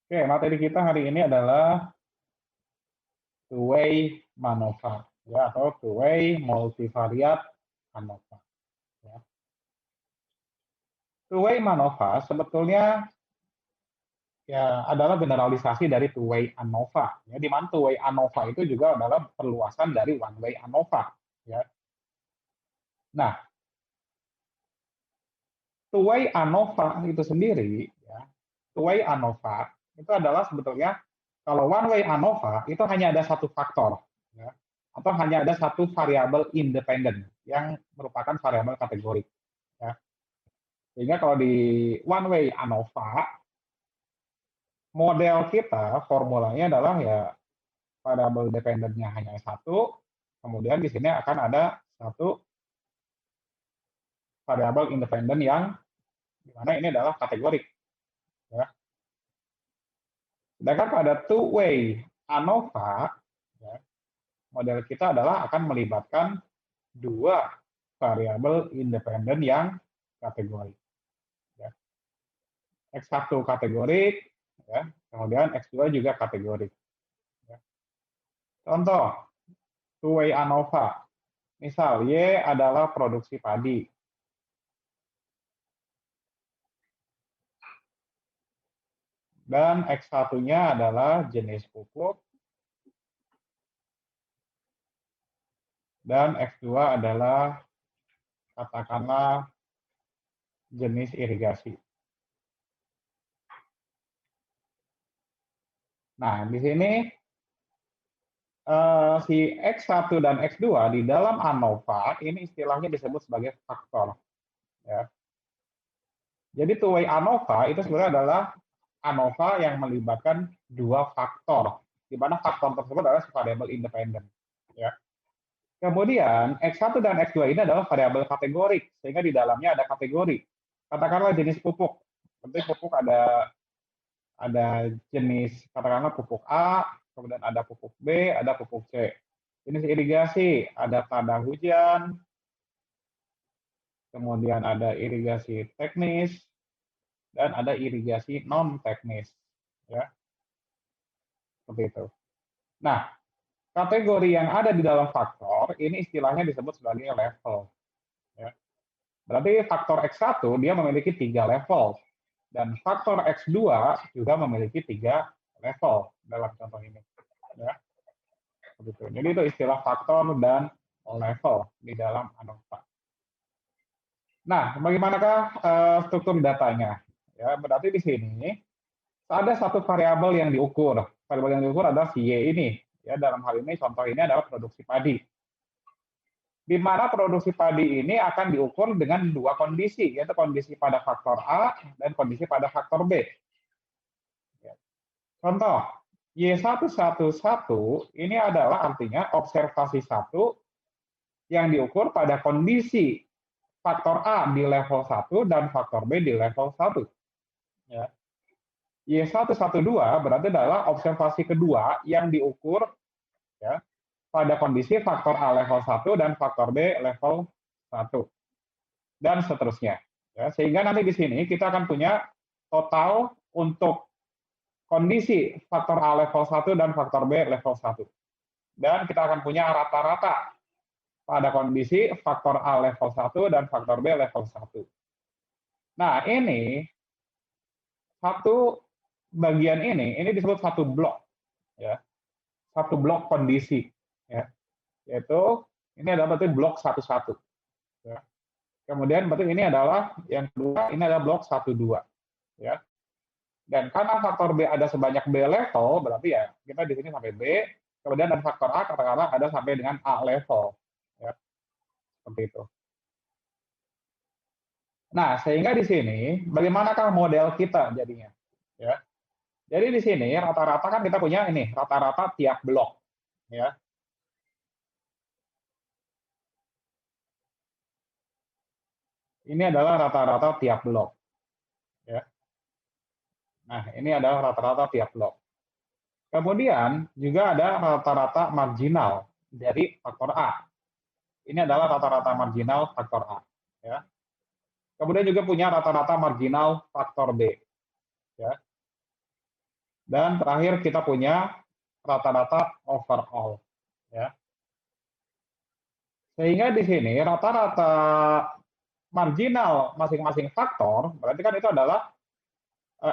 Oke, materi kita hari ini adalah two-way MANOVA, ya, atau two-way multivariate ANOVA. Ya. Two-way MANOVA sebetulnya ya adalah generalisasi dari two-way ANOVA. Ya, di mana two-way ANOVA itu juga adalah perluasan dari one-way ANOVA. Ya. Nah, two-way ANOVA itu sendiri, ya, two-way ANOVA itu adalah sebetulnya kalau one-way ANOVA itu hanya ada satu faktor, ya, atau hanya ada satu variabel independen yang merupakan variabel kategori. Ya. Sehingga kalau di one-way ANOVA, model kita formulanya adalah ya variabel dependennya hanya satu, kemudian di sini akan ada satu variabel independen yang dimana ini adalah kategori. Ya. Sedangkan pada two-way ANOVA, ya, model kita adalah akan melibatkan dua variabel independen yang kategori. Ya. X1 kategori, ya, kemudian X2 juga kategori. Ya. Contoh, two-way ANOVA. Misal, Y adalah produksi padi. Dan X1-nya adalah jenis pupuk. Dan X2 adalah, katakanlah, jenis irigasi. Nah, di sini si X1 dan X2 di dalam ANOVA ini istilahnya disebut sebagai faktor. Ya. Jadi two-way ANOVA itu sebenarnya adalah ANOVA yang melibatkan dua faktor, di mana faktor tersebut adalah variabel independen. Ya. Kemudian X1 dan X2 ini adalah variabel kategori, sehingga di dalamnya ada kategori. Katakanlah jenis pupuk. Berarti pupuk ada jenis katakanlah pupuk A, kemudian ada pupuk B, ada pupuk C. Jenis irigasi ada tanda hujan, kemudian ada irigasi teknis, dan ada irigasi non teknis. Ya, seperti itu. Nah, kategori yang ada di dalam faktor ini istilahnya disebut sebagai level. Ya. Berarti faktor X1 dia memiliki 3 level dan faktor X2 juga memiliki 3 level dalam contoh ini. Ya. Begitu. Jadi itu istilah faktor dan level di dalam ANOVA. Nah, bagaimanakah struktur datanya? Ya, berarti di sini ada satu variabel yang diukur. Variabel yang diukur adalah si Y ini. Ya, dalam hal ini contoh ini adalah produksi padi. Di mana produksi padi ini akan diukur dengan dua kondisi, yaitu kondisi pada faktor A dan kondisi pada faktor B. Ya. Contoh, Y111 ini adalah artinya observasi 1 yang diukur pada kondisi faktor A di level 1 dan faktor B di level 1. Ya. Y112 berarti adalah observasi kedua yang diukur ya, pada kondisi faktor A level 1 dan faktor B level 1. Dan seterusnya. Ya, sehingga nanti di sini kita akan punya total untuk kondisi faktor A level 1 dan faktor B level 1. Dan kita akan punya rata-rata pada kondisi faktor A level 1 dan faktor B level 1. Nah, ini satu bagian ini disebut satu blok. Ya, satu blok kondisi. Ya, yaitu ini adalah berarti blok 1-1. Ya. Kemudian berarti ini adalah yang kedua, ini adalah blok 1-2. Ya. Dan karena faktor B ada sebanyak B level, berarti ya kita di sini sampai B, kemudian ada faktor A katakanlah ada sampai dengan A level. Ya, seperti itu. Nah, sehingga di sini bagaimanakah model kita jadinya? Ya. Jadi di sini rata-rata kan kita punya ini, rata-rata tiap blok. Ya. Ini adalah rata-rata tiap blok. Ya. Nah, ini adalah rata-rata tiap blok. Kemudian juga ada rata-rata marginal dari faktor A. Ini adalah rata-rata marginal faktor A. Ya. Kemudian juga punya rata-rata marginal faktor B. Ya. Dan terakhir kita punya rata-rata overall. Ya. Sehingga di sini rata-rata marginal masing-masing faktor, berarti kan itu adalah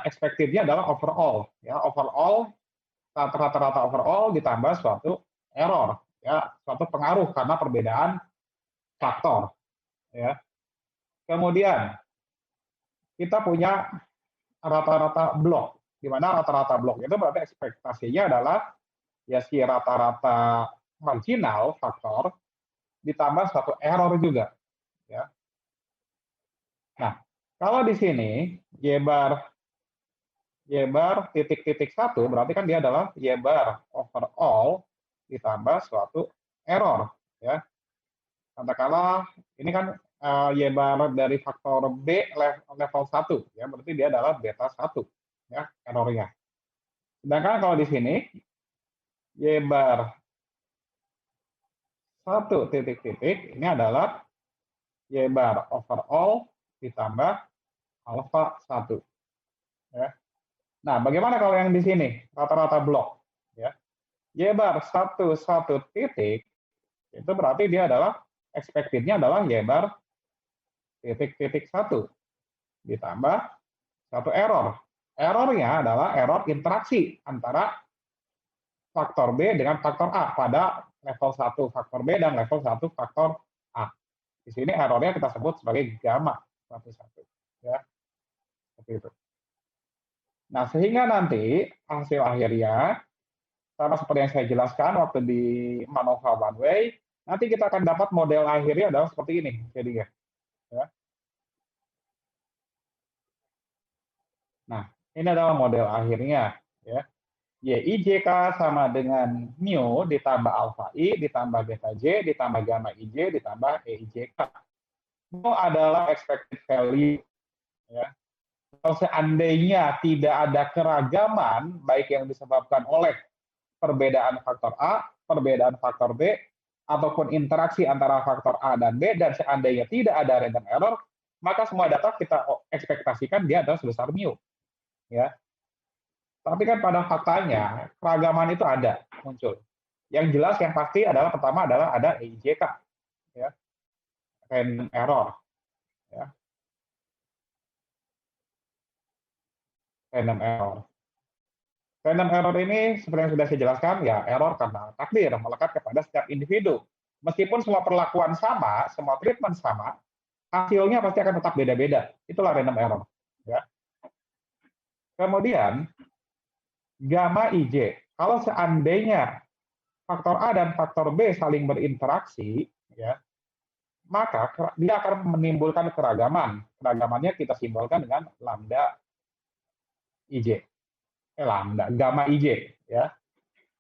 expected-nya adalah overall. Ya, overall, rata-rata overall ditambah suatu error. Ya, suatu pengaruh karena perbedaan faktor. Ya. Kemudian kita punya rata-rata blok, di mana rata-rata blok itu berarti ekspektasinya adalah ya si rata-rata marginal faktor ditambah satu error juga, ya. Nah, kalau di sini y bar titik-titik satu berarti kan dia adalah y bar overall ditambah suatu error, ya. Katakanlah ini kan y bar dari faktor B level 1, ya, berarti dia adalah beta 1, ya, errornya. Sedangkan kalau di sini y bar satu titik-titik ini adalah y bar overall ditambah alpha 1. Ya. Nah, bagaimana kalau yang di sini rata-rata blok? Ya. Y bar satu titik itu berarti dia adalah expected-nya adalah y bar titik-titik 1 ditambah satu error. Errornya adalah error interaksi antara faktor B dengan faktor A pada level 1 faktor B dan level 1 faktor A. Di sini errornya kita sebut sebagai gamma 1. Ya, seperti itu. Nah, sehingga nanti hasil akhirnya sama seperti yang saya jelaskan waktu di MANOVA one way, nanti kita akan dapat model akhirnya adalah seperti ini jadinya. Ya. Nah, ini adalah model akhirnya. Ya. YIJK sama dengan mu ditambah alpha I ditambah beta J ditambah gamma IJ ditambah EIJK. Mu adalah expected value. Ya. Kalau seandainya tidak ada keragaman, baik yang disebabkan oleh perbedaan faktor A, perbedaan faktor B, ataupun interaksi antara faktor A dan B, dan seandainya tidak ada random error, maka semua data kita ekspektasikan dia adalah sebesar mu. Ya. Tapi kan pada faktanya, keragaman itu ada, muncul. Yang jelas, yang pasti adalah pertama adalah ada EIJK, ya, random error. Ya. Random error. Random error ini seperti yang sudah saya jelaskan, ya error karena takdir melekat kepada setiap individu. Meskipun semua perlakuan sama, semua treatment sama, hasilnya pasti akan tetap beda-beda. Itulah random error. Ya. Kemudian gamma IJ. Kalau seandainya faktor A dan faktor B saling berinteraksi, ya, maka dia akan menimbulkan keragaman. Keragamannya kita simbolkan dengan lambda IJ. Gamma IJ, ya.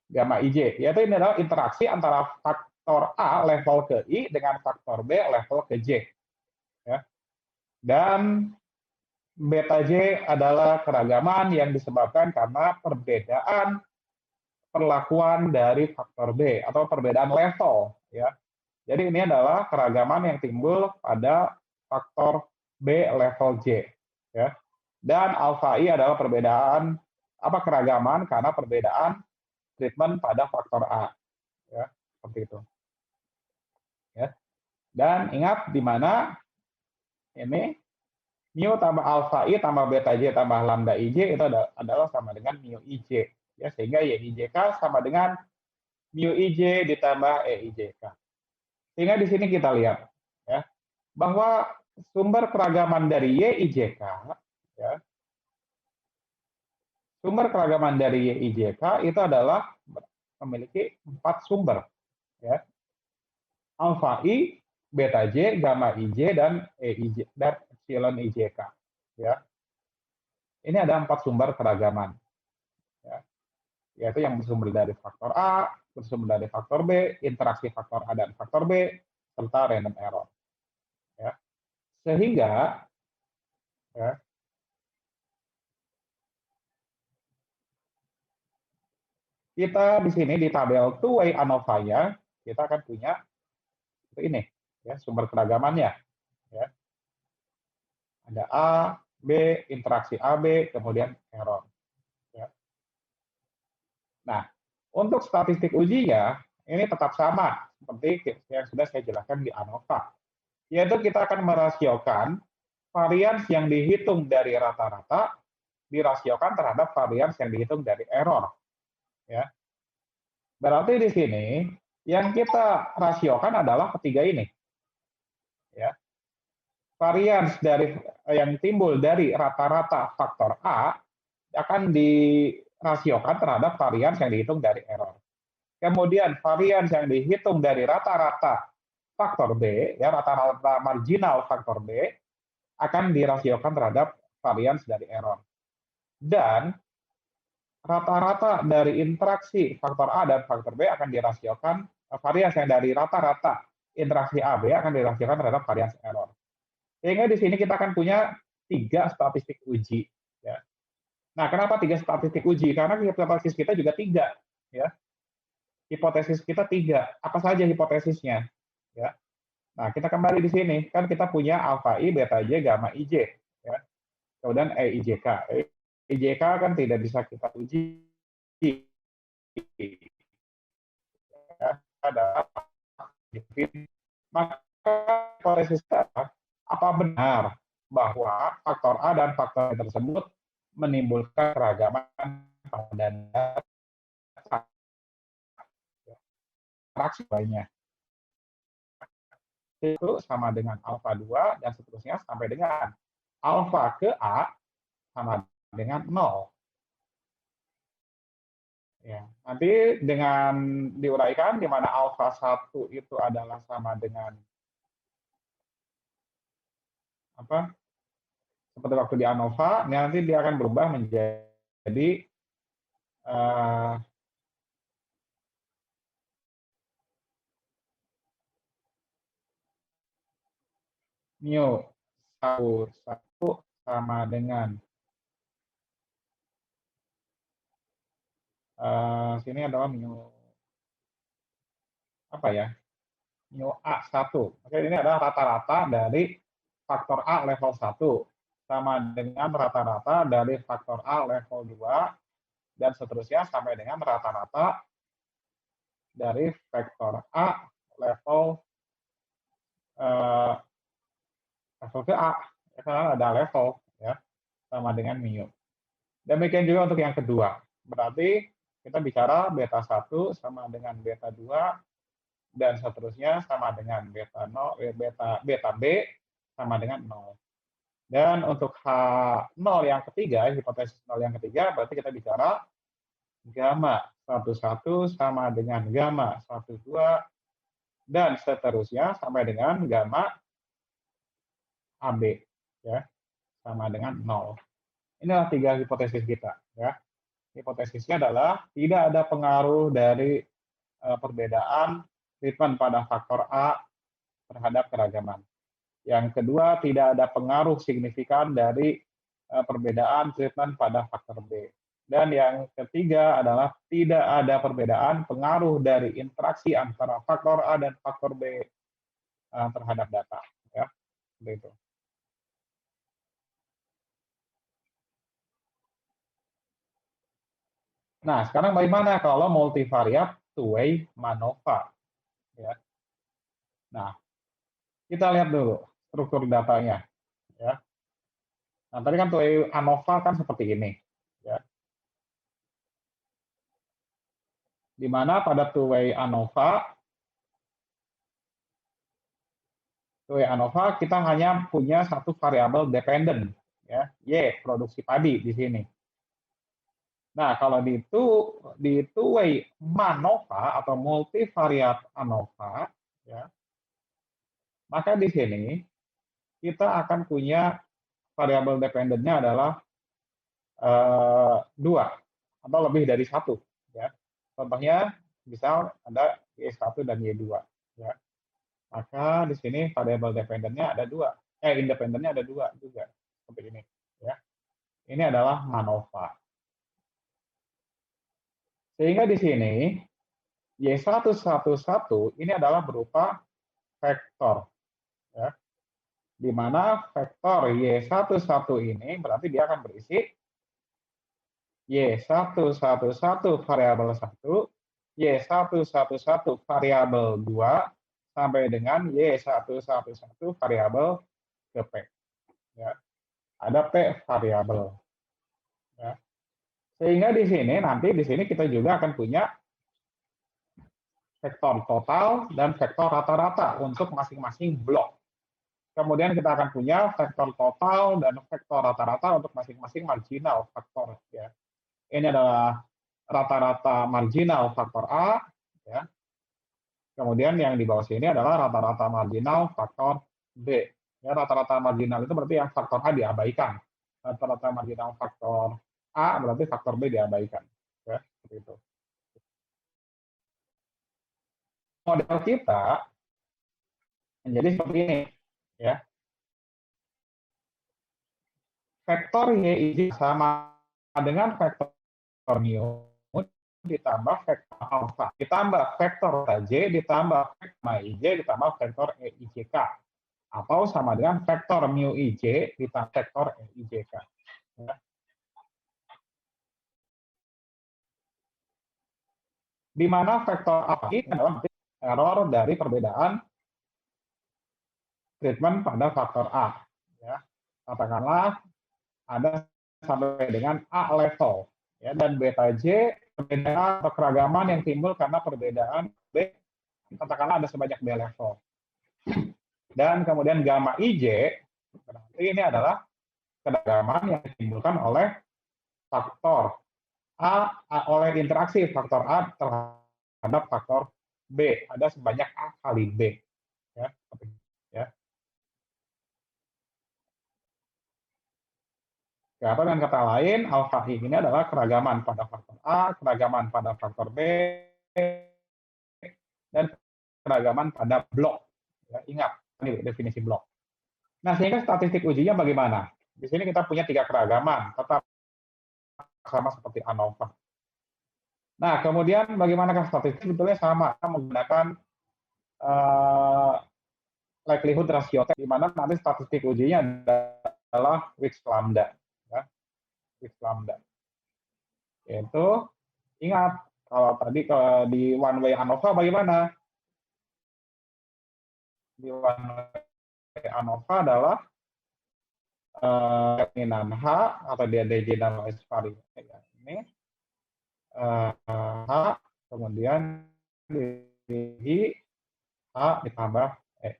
Gamma IJ, yaitu ini adalah interaksi antara faktor A level ke I dengan faktor B level ke J. Ya. Dan beta J adalah keragaman yang disebabkan karena perbedaan perlakuan dari faktor B atau perbedaan level. Ya. Jadi ini adalah keragaman yang timbul pada faktor B level J. Ya. Dan alpha I adalah perbedaan keragaman karena perbedaan treatment pada faktor A, ya, seperti itu. Ya. Dan ingat di mana ini mu tambah alpha I tambah beta J tambah lambda IJ itu adalah sama dengan mu IJ, ya, sehingga YIJK sama dengan mu IJ ditambah EIJK. Sehingga di sini kita lihat, ya, bahwa sumber keragaman dari YIJK, ya, sumber keragaman dari YIJK itu adalah memiliki 4 sumber, ya. Alpha I, beta J, gamma IJ, dan EIJ dan epsilon IJK. Ya. Ini ada 4 sumber keragaman. Ya. Yaitu yang bersumber dari faktor A, bersumber dari faktor B, interaksi faktor A dan faktor B, serta random error. Ya. Sehingga, ya, kita di sini di tabel two-way ANOVA-nya, kita akan punya ini, ya, sumber keragamannya. Ya. Ada A, B, interaksi AB, kemudian error. Ya. Nah, untuk statistik ujinya, ini tetap sama seperti yang sudah saya jelaskan di ANOVA, yaitu kita akan merasiokan varians yang dihitung dari rata-rata dirasiokan terhadap varians yang dihitung dari error. Ya. Berarti di sini yang kita rasiokan adalah ketiga ini. Ya. Varians dari yang timbul dari rata-rata faktor A akan dirasiokan terhadap varians yang dihitung dari error. Kemudian varians yang dihitung dari rata-rata faktor B, ya rata-rata marginal faktor B, akan dirasiokan terhadap varians dari error. Dan rata-rata dari interaksi faktor A dan faktor B akan dirasiokan, varians yang dari rata-rata interaksi AB akan dirasiokan terhadap varians error. Sehingga di sini kita akan punya 3 statistik uji. Ya. Nah, kenapa 3 statistik uji? Karena hipotesis kita juga 3. Ya. Hipotesis kita 3. Apa saja hipotesisnya? Ya. Nah, kita kembali di sini. Kan kita punya alfa I, beta J, gamma IJ. Ya. Kemudian EIJK. EIJK kan tidak bisa kita uji. Ya, adalah maka hipotesis kita, apa benar bahwa faktor A dan faktor B tersebut menimbulkan keragaman pada interaksi lainnya. Itu sama dengan alfa 2 dan seterusnya sampai dengan alfa ke A sama dengan 0. Ya, nanti dengan diuraikan di mana alfa 1 itu adalah sama dengan apa? Seperti waktu di ANOVA, nanti dia akan berubah menjadi mu 1 sama dengan sini adalah mu apa ya? Mu A1. Oke, ini adalah rata-rata dari faktor A level 1 sama dengan rata-rata dari faktor A level 2 dan seterusnya sampai dengan rata-rata dari vektor A level level ke A, ya, karena ada level ya sama dengan mu. Demikian juga untuk yang kedua. Berarti kita bicara beta 1 sama dengan beta 2 dan seterusnya sama dengan beta 0, beta B sama dengan 0. Dan untuk H0 yang ketiga, hipotesis 0 yang ketiga, berarti kita bicara gamma 11 sama dengan gamma 12 dan seterusnya sampai dengan gamma AB ya sama dengan 0. Inilah 3 hipotesis kita ya. Hipotesisnya adalah tidak ada pengaruh dari perbedaan treatment pada faktor A terhadap keragaman. Yang kedua, tidak ada pengaruh signifikan dari perbedaan treatment pada faktor B. Dan yang ketiga adalah tidak ada perbedaan pengaruh dari interaksi antara faktor A dan faktor B terhadap data. Ya, seperti itu. Nah, sekarang bagaimana kalau multivariat two-way MANOVA? Ya. Nah, kita lihat dulu struktur datanya. Ya. Nah, tadi kan two-way ANOVA kan seperti ini. Ya. Di mana pada two-way ANOVA kita hanya punya satu variabel dependent, ya, Y, produksi padi di sini. Nah, kalau di two-way MANOVA atau multivariat ANOVA, ya, maka di sini kita akan punya variabel dependentnya adalah 2 atau lebih dari 1. Ya. Contohnya, misal ada Y1 dan Y2. Ya. Maka di sini variabel dependentnya ada 2. Independennya ada 2 juga. Seperti ini. Ya. Ini adalah MANOVA. Sehingga di sini Y111 ini adalah berupa vektor. Ya. Di mana vektor Y11 ini berarti dia akan berisi Y111 variabel 1, Y111 variabel 2, sampai dengan Y111 variabel ke P. Ya. Ada P variabel. Ya. Sehingga di sini nanti di sini kita juga akan punya vektor total dan vektor rata-rata untuk masing-masing blok. Kemudian kita akan punya vektor total dan vektor rata-rata untuk masing-masing marginal faktor. Ya. Ini adalah rata-rata marginal faktor A. Ya. Kemudian yang di bawah sini adalah rata-rata marginal faktor B. Ya, rata-rata marginal itu berarti yang faktor A diabaikan. Rata-rata marginal faktor A berarti faktor B diabaikan. Ya, seperti itu. Model kita menjadi seperti ini. Ya. Vektor YIJ sama dengan vektor mu ditambah vektor alfa, ditambah vektor J, ditambah vektor IJ, ditambah vektor EIJK. Atau sama dengan vektor mu IJ ditambah vektor EIJK. Ya. Di mana vektor alfa ini adalah error dari perbedaan treatment pada faktor A. Ya. Katakanlah ada sampai dengan A level. Ya, dan beta J perbedaan atau keragaman yang timbul karena perbedaan B, katakanlah ada sebanyak B level. Dan kemudian gamma IJ, berarti ini adalah keragaman yang ditimbulkan oleh faktor A, oleh interaksi faktor A terhadap faktor B. Ada sebanyak A kali B. Ya, ya. Atau dengan kata lain, alfa I ini adalah keragaman pada faktor A, keragaman pada faktor B, dan keragaman pada blok. Ya, ingat, ini definisi blok. Nah, sehingga statistik ujinya bagaimana? Di sini kita punya 3 keragaman, tetap sama seperti ANOVA. Nah, kemudian bagaimanakah statistik? Sebetulnya sama, menggunakan likelihood ratio, di mana nanti statistik ujinya adalah Wicks lambda. Ya. Wicks lambda. Yaitu, ingat, kalau tadi di one way ANOVA bagaimana? Di one way ANOVA adalah determinan H atau dia degeneralized variable. Ini H, kemudian di H ditambah E.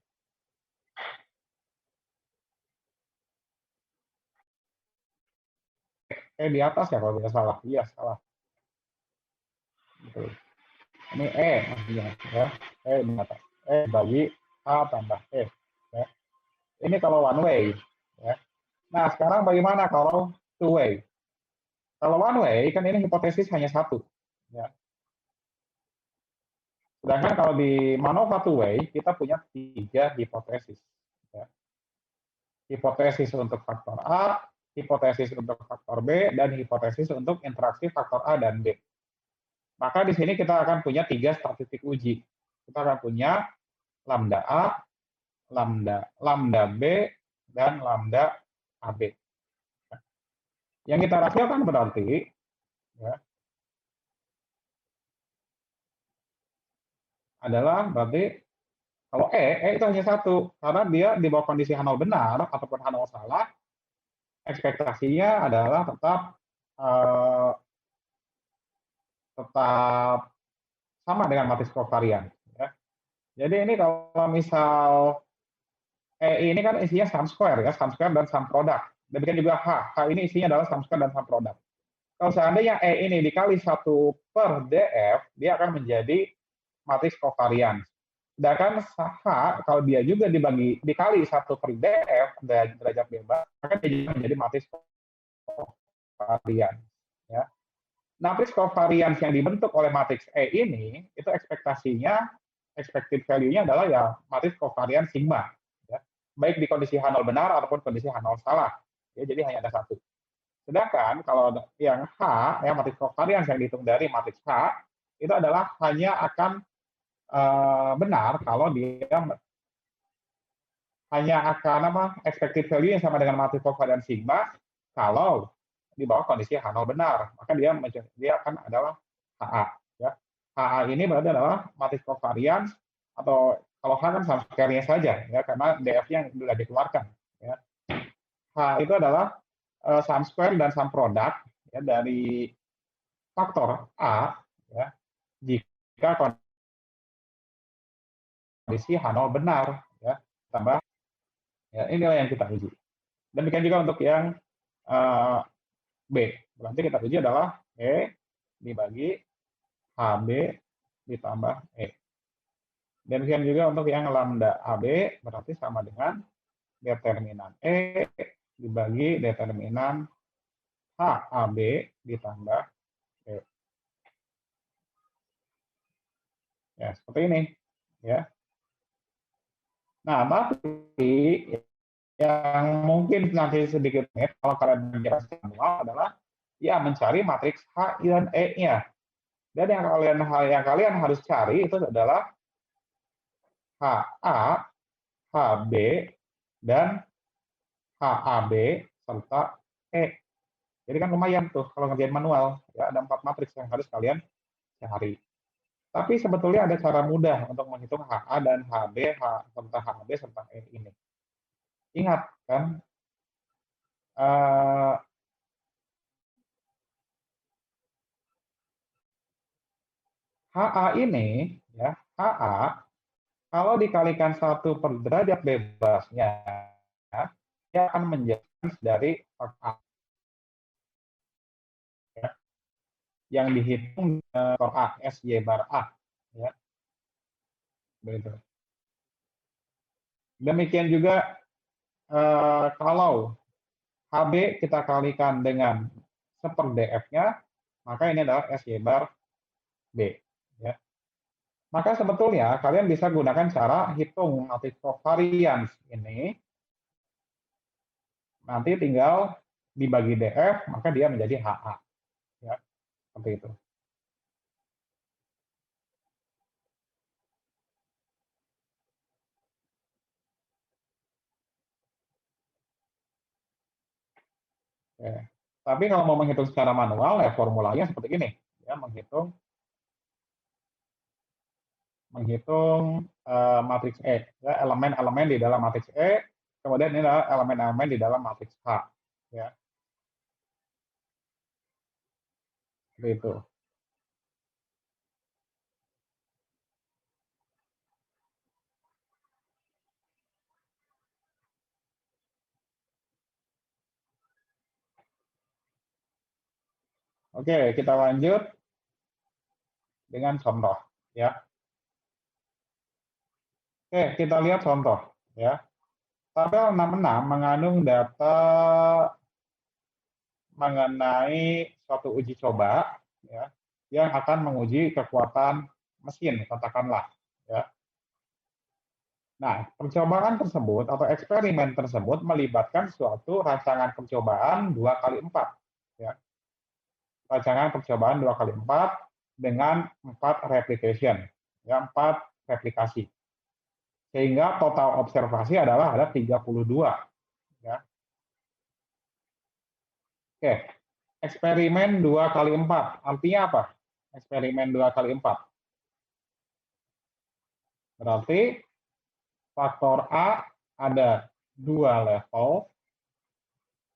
Di atas ya kalau tidak salah. Iya, salah. Betul. Ini E maksudnya ya. E di atas. E bagi H tambah E. Ya. Ini kalau one way. Ya. Nah, sekarang bagaimana kalau two way? Kalau one way, kan ini hipotesis hanya satu. Ya. Sedangkan kalau di MANOVA two way, kita punya 3 hipotesis. Ya. Hipotesis untuk faktor A, hipotesis untuk faktor B, dan hipotesis untuk interaksi faktor A dan B. Maka di sini kita akan punya 3 statistik uji. Kita akan punya lambda A, lambda B, dan lambda AB. Yang kita rasiokan berarti ya, adalah berarti kalau E itu hanya satu, karena dia di bawah kondisi H0 benar ataupun H0 salah, ekspektasinya adalah tetap sama dengan matris kovarian. Ya. Jadi ini kalau misal E ini kan isinya sum square ya, sum square dan sum product. Demikian juga H ini isinya adalah sum square dan sum product. Kalau seandainya E ini dikali 1 per DF, dia akan menjadi matris kovarian. Sedangkan H, kalau dia juga dikali 1 per DF, derajat bebas, maka dia juga menjadi matris kovarian. Ya. Matris kovarians yang dibentuk oleh matriks E ini, itu ekspektasinya, expected value-nya adalah ya matris kovarian sigma. Ya. Baik di kondisi H0 benar ataupun kondisi H0 salah. Ya, jadi hanya ada satu. Sedangkan kalau yang H, ya matris kovarians yang dihitung dari matriks H, itu adalah hanya akan benar kalau dia hanya akan expected value yang sama dengan matris kovarian sigma kalau di bawah kondisi H0 benar, maka dia akan adalah HA. Ya. HA ini berarti adalah matriks covariance, atau kalau H kan sum square-nya saja, ya, karena DF-nya sudah dikeluarkan. Ya. H itu adalah sum square dan sum product ya, dari faktor A, ya, jika kondisi H0 benar, ya, tambah, ya, inilah yang kita uji. Demikian juga untuk yang B. Berarti kita uji adalah E dibagi HB ditambah E. Demikian juga untuk yang lambda AB berarti sama dengan determinan E dibagi determinan HAB ditambah E. Ya, seperti ini. Ya. Nah, tapi yang mungkin nanti sedikit kalau kalian menjelaskan manual adalah ya mencari matriks H dan E-nya. Dan yang kalian harus cari itu adalah HA, HB, dan HAB serta E. Jadi kan lumayan tuh kalau ngerjain manual, ya ada 4 matriks yang harus kalian cari. Tapi sebetulnya ada cara mudah untuk menghitung HA dan HB, serta HAB serta E ini. Ingat kan, HA ini, ya, HA kalau dikalikan 1 per derajat bebasnya, dia akan menjadi dari faktor A. Ya, yang dihitung faktor A, SY bar A. Ya. Begitu. Demikian juga kalau HB kita kalikan dengan 1 DF-nya, maka ini adalah SY bar B. Ya. Maka sebetulnya kalian bisa gunakan cara hitung matriks covariance ini, nanti tinggal dibagi DF, maka dia menjadi HA. Ya, seperti itu. Ya. Tapi kalau mau menghitung secara manual, ya formulanya seperti ini. Ya, menghitung matriks E, ya, elemen-elemen di dalam matriks E, kemudian ini adalah elemen-elemen di dalam matriks H. Ya. Seperti itu. Oke, kita lanjut dengan contoh. Ya. Oke, kita lihat contoh. Ya. Tabel 66 mengandung data mengenai suatu uji coba, ya, yang akan menguji kekuatan mesin, katakanlah. Ya. Nah, percobaan tersebut atau eksperimen tersebut melibatkan suatu rancangan percobaan 2x4. Ya. Rancangan percobaan 2x4 dengan 4 replication, ya, 4 replikasi. Sehingga total observasi adalah ada 32. Ya. Oke, eksperimen 2x4. Artinya apa? Eksperimen 2x4. Berarti faktor A ada 2 level,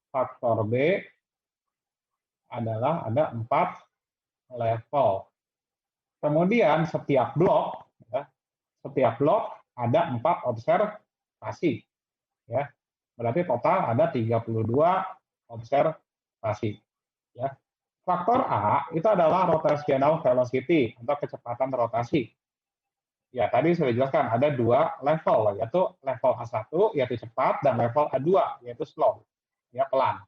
faktor B adalah ada 4 level. Kemudian setiap blok, ya, setiap blok ada 4 observasi. Ya. Berarti total ada 32 observasi. Ya. Faktor A itu adalah rotational velocity atau kecepatan rotasi. Ya, tadi sudah dijelaskan ada 2 level, yaitu level A1 yaitu cepat dan level A2 yaitu slow, ya, pelan.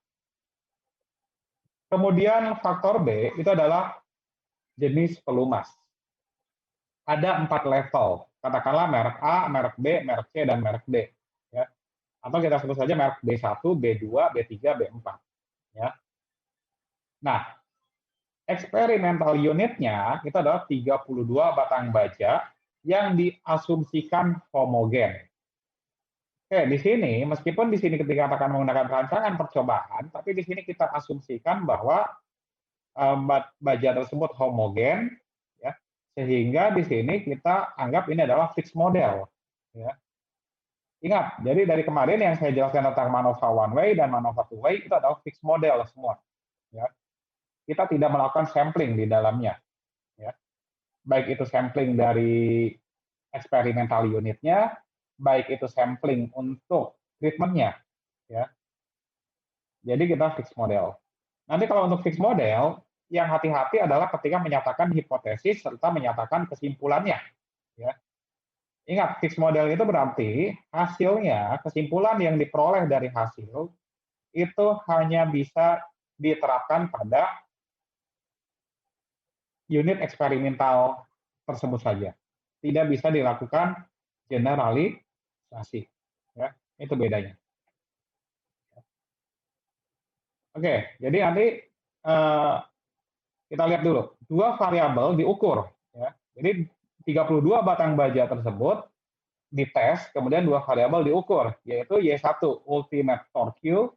Kemudian faktor B itu adalah jenis pelumas. Ada 4 level, katakanlah merek A, merek B, merek C, dan merek D. Ya. Atau kita sebut saja merek B1, B2, B3, B4. Ya. Nah, eksperimental unitnya itu adalah 32 batang baja yang diasumsikan homogen. Oke, di sini meskipun di sini ketika akan menggunakan rancangan percobaan, tapi di sini kita asumsikan bahwa baja tersebut homogen, ya, sehingga di sini kita anggap ini adalah fixed model. Ya. Ingat, jadi dari kemarin yang saya jelaskan tentang MANOVA one way dan MANOVA two way itu adalah fixed model semua. Ya. Kita tidak melakukan sampling di dalamnya. Ya. Baik itu sampling dari eksperimental unitnya, baik itu sampling untuk treatmentnya. Ya. Jadi kita fixed model. Nanti kalau untuk fixed model, yang hati-hati adalah ketika menyatakan hipotesis serta menyatakan kesimpulannya. Ya. Ingat, fixed model itu berarti hasilnya, kesimpulan yang diperoleh dari hasil, itu hanya bisa diterapkan pada unit eksperimental tersebut saja. Tidak bisa dilakukan generalisasi. Ya, itu bedanya. Oke, jadi nanti kita lihat dulu. Dua variabel diukur. Ya. Jadi 32 batang baja tersebut dites, kemudian dua variabel diukur, yaitu Y1 ultimate torque,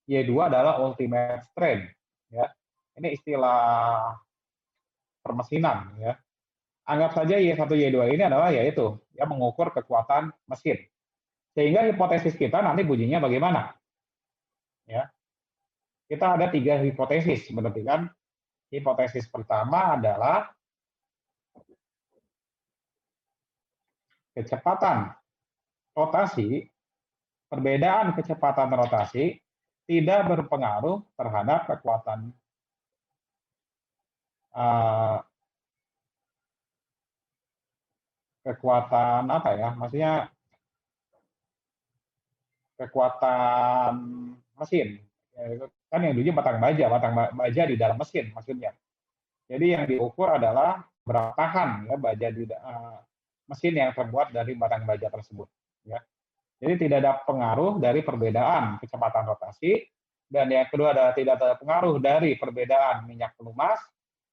Y2 adalah ultimate strain. Ya. Ini istilah permesinan. Ya. Anggap saja Y1, Y2 ini adalah yaitu ya mengukur kekuatan mesin. Sehingga hipotesis kita nanti bunyinya bagaimana? Ya. Kita ada 3 hipotesis, berarti kan. Hipotesis pertama adalah kecepatan rotasi, perbedaan kecepatan rotasi tidak berpengaruh terhadap kekuatan kekuatan apa ya? Maksudnya kekuatan mesin. Kan yang diuji batang baja di dalam mesin maksudnya. Jadi yang diukur adalah berapa tahan ya baja di mesin yang terbuat dari batang baja tersebut. Ya. Jadi tidak ada pengaruh dari perbedaan kecepatan rotasi, dan yang kedua adalah tidak ada pengaruh dari perbedaan minyak pelumas,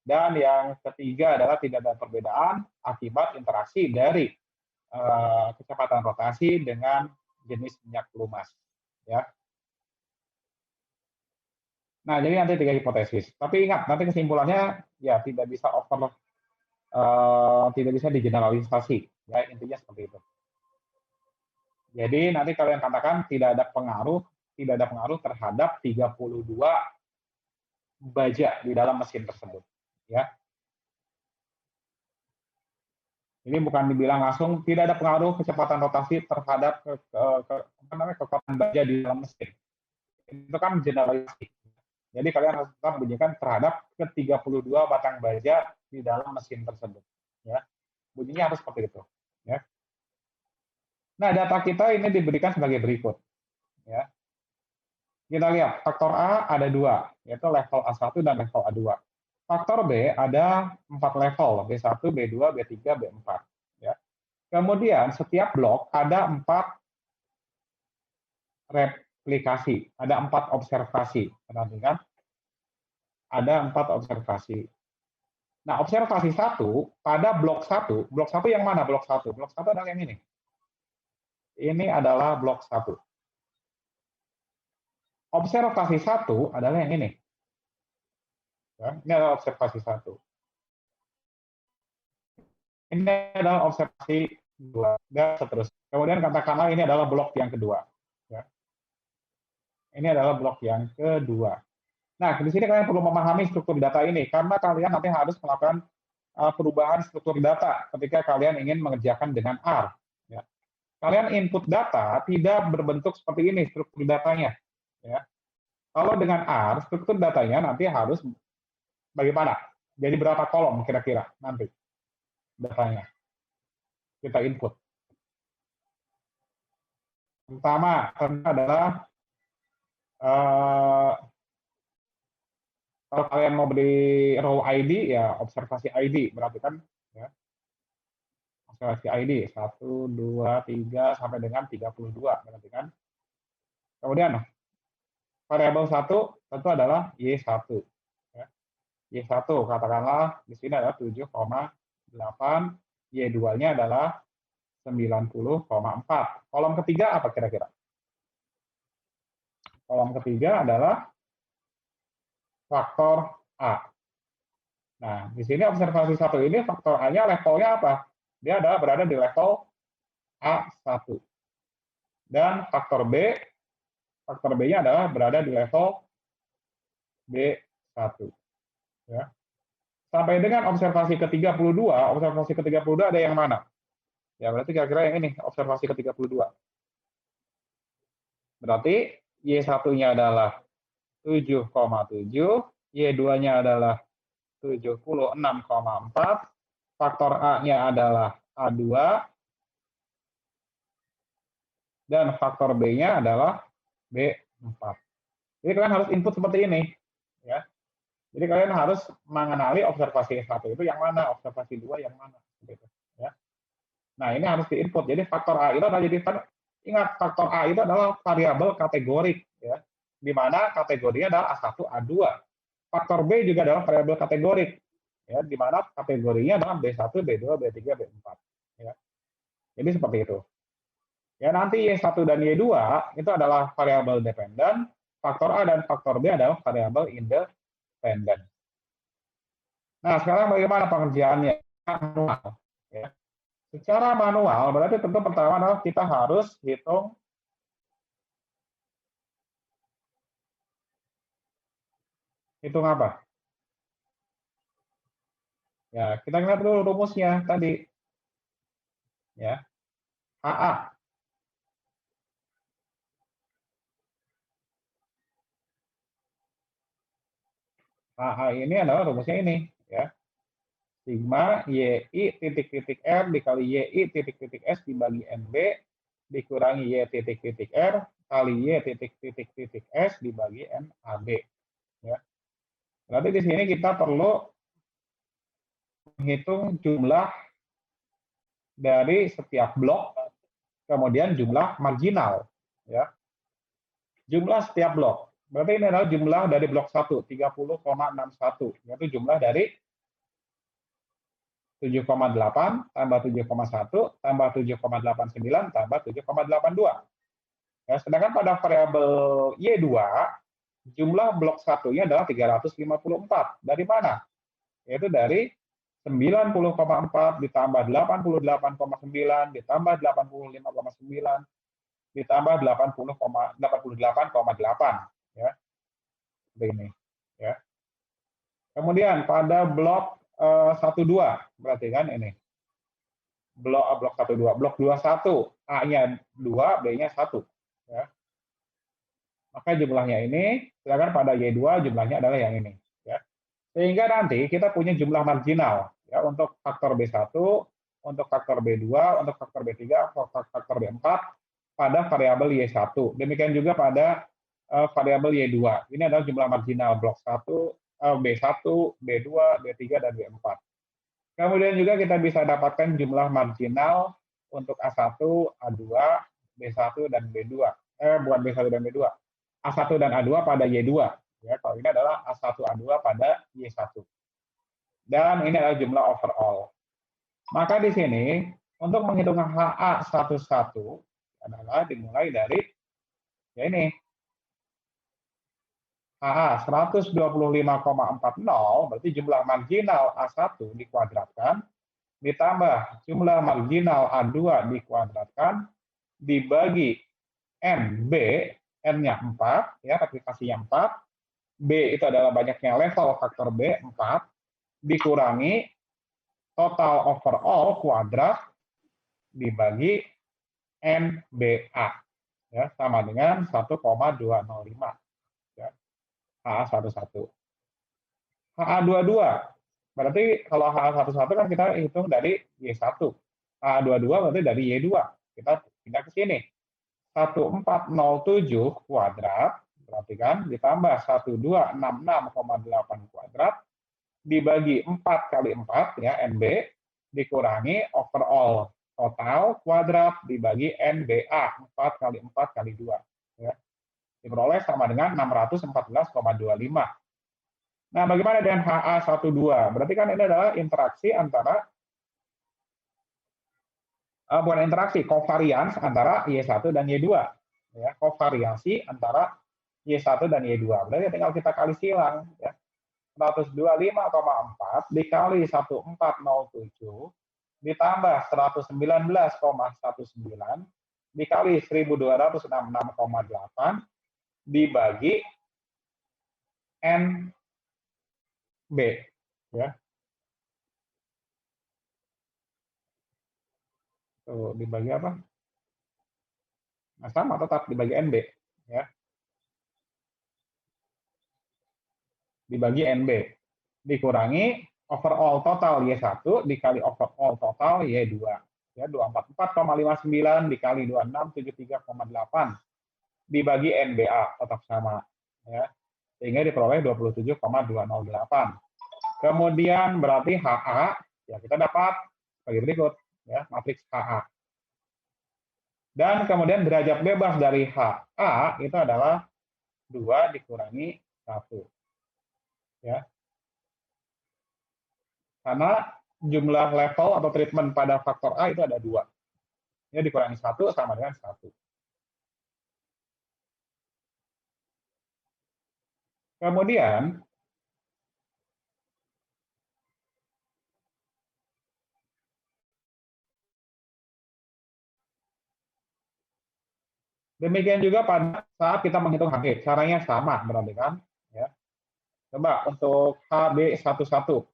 dan yang ketiga adalah tidak ada perbedaan akibat interaksi dari kecepatan rotasi dengan jenis minyak pelumas. Ya. Nah, jadi nanti 3 hipotesis. Tapi ingat, nanti kesimpulannya ya tidak bisa tidak bisa digeneralisasi. Ya, intinya seperti itu. Jadi nanti kalian katakan tidak ada pengaruh terhadap 32 baja di dalam mesin tersebut. Ya. Ini bukan dibilang langsung tidak ada pengaruh kecepatan rotasi terhadap kekuatan baja di dalam mesin. Itu kan generalisasi. Jadi kalian harus tetap bunyikan terhadap ke-32 batang baja di dalam mesin tersebut. Ya. Bunyinya harus seperti itu. Ya. Nah, data kita ini diberikan sebagai berikut. Ya. Kita lihat, faktor A ada 2, yaitu level A1 dan level A2. Faktor B ada 4 level, B1, B2, B3, B4. Ya. Kemudian setiap blok ada 4 replikasi, ada 4 observasi. Perhatikan, ada 4 observasi. Nah, observasi 1 pada blok 1 yang mana blok 1? Blok 1 adalah yang ini. Ini adalah blok 1. Observasi 1 adalah yang ini. Ya, ini adalah observasi 1. Ini adalah observasi 2, dan seterusnya. Kemudian katakanlah ini adalah blok yang kedua. Ya. Ini adalah blok yang kedua. Nah, di sini kalian perlu memahami struktur data ini, karena kalian nanti harus melakukan perubahan struktur data ketika kalian ingin mengerjakan dengan R. Ya. Kalian input data tidak berbentuk seperti ini struktur datanya. Ya. Kalau dengan R, struktur datanya nanti harus bagaimana? Jadi berapa kolom kira-kira nanti datanya kita input. Pertama adalah kalau kalian mau beri row ID ya observasi ID, berarti kan ya, observasi ID 1, 2, 3 sampai dengan 32, berarti kan. Kemudian variabel 1 tentu adalah Y1. Ya. Y1 katakanlah di sini adalah 7,8, Y2-nya adalah 90,4. Kolom ketiga apa kira-kira? Kolom ketiga adalah faktor A. Nah, di sini observasi 1 ini faktor A-nya levelnya apa? Dia adalah berada di level A1. Dan faktor B-nya adalah berada di level B1. Ya. Sampai dengan observasi ke-32 ada yang mana? Ya, berarti kira-kira yang ini, observasi ke-32. Berarti Y1-nya adalah 7,7, Y2-nya adalah 76,4, faktor A-nya adalah A2, dan faktor B-nya adalah B4. Jadi kalian harus input seperti ini. Ya. Jadi kalian harus mengenali observasi 1 itu yang mana, observasi 2 yang mana. Gitu. Ya. Nah, ini harus diinput. Jadi faktor A itu adalah, ingat, faktor A itu adalah variabel kategorik. Ya. Di mana kategorinya adalah A1, A2. Faktor B juga adalah variabel kategorik, ya, di mana kategorinya adalah B1, B2, B3, B4. Ya. Jadi seperti itu. Ya, nanti Y1 dan Y2 itu adalah variabel dependen, faktor A dan faktor B adalah variabel independen. Nah, sekarang bagaimana pengerjaannya? Manual. Ya. Secara manual, berarti tentu pertama adalah kita harus hitung apa? Ya, kita lihat dulu rumusnya tadi. Ya. HA. HA ini adalah rumusnya ini, ya. Sigma YI titik-titik R dikali YI titik-titik S dibagi NB dikurangi Y titik-titik R kali Y titik-titik S dibagi NAB. Ya. Berarti di sini kita perlu menghitung jumlah dari setiap blok, kemudian jumlah marginal. Ya. Jumlah setiap blok. Berarti ini adalah jumlah dari blok 1, 30,61. Yaitu jumlah dari 7,8 tambah 7,1 tambah 7,89 tambah 7,82. Ya, sedangkan pada variabel Y2, jumlah blok satunya adalah 354. Dari mana? Yaitu dari 90,4 ditambah 88,9 ditambah 85,9 ditambah 88,8. Ya, seperti ini. Ya. Kemudian pada blok 12, berarti kan ini. Blok 12, blok 21, A-nya 2, B-nya 1. Ya. Maka jumlahnya ini, sedangkan pada Y2 jumlahnya adalah yang ini. Ya. Sehingga nanti kita punya jumlah marginal, ya, untuk faktor B1, untuk faktor B2, untuk faktor B3, faktor B4 pada variabel Y1. Demikian juga pada variabel Y2. Ini adalah jumlah marginal blok 1, B1, B2, B3, dan B4. Kemudian juga kita bisa dapatkan jumlah marginal untuk A1, A2, B1, dan B2. Bukan B1 dan B2. A1 dan A2 pada Y2. Ya, kalau ini adalah A1, A2 pada Y1. Dan ini adalah jumlah overall. Maka di sini, untuk menghitung HA11 adalah dimulai dari, ya ini, HA 125,40, berarti jumlah marginal A1 dikuadratkan, ditambah jumlah marginal A2 dikuadratkan, dibagi NB, N-nya 4, ya, replikasinya 4, B itu adalah banyaknya level faktor B, 4, dikurangi total overall kuadrat, dibagi NBA, ya, sama dengan 1,205. Ya, HA11. HA22, berarti kalau HA11 kan kita hitung dari Y1. HA22 berarti dari Y2. Kita pindah ke sini. 1407 kuadrat, berarti kan, ditambah 1266,8 kuadrat, dibagi 4 kali 4, ya, NB, dikurangi overall total kuadrat, dibagi NBA, 4 kali 4 kali 2. Ya. Diperoleh sama dengan 614,25. Nah, bagaimana dengan HA12? Berarti kan ini adalah interaksi antara bukan interaksi, kovarians antara Y1 dan Y2. Ya, kovariansi antara Y1 dan Y2. Berarti tinggal kita kali silang. Ya. 125,4 dikali 1407 ditambah 119,19 dikali 1266,8 dibagi NB. Ya. Tuh, dibagi apa? Nah, sama tetap dibagi NB. Ya. Dibagi NB. Dikurangi overall total Y1 dikali overall total Y2. Ya, 244,59 dikali 2673,8 dibagi NBA tetap sama. Ya. Sehingga diperoleh 27,208. Kemudian berarti HA, ya kita dapat sebagai berikut. Ya, matriks HA. Dan kemudian derajat bebas dari HA itu adalah 2 dikurangi 1. Ya. Karena jumlah level atau treatment pada faktor A itu ada 2. Ini dikurangi 1 sama dengan 1. Kemudian, demikian juga pada saat kita menghitung HG. Caranya sama berarti kan. Ya. Coba untuk HB11.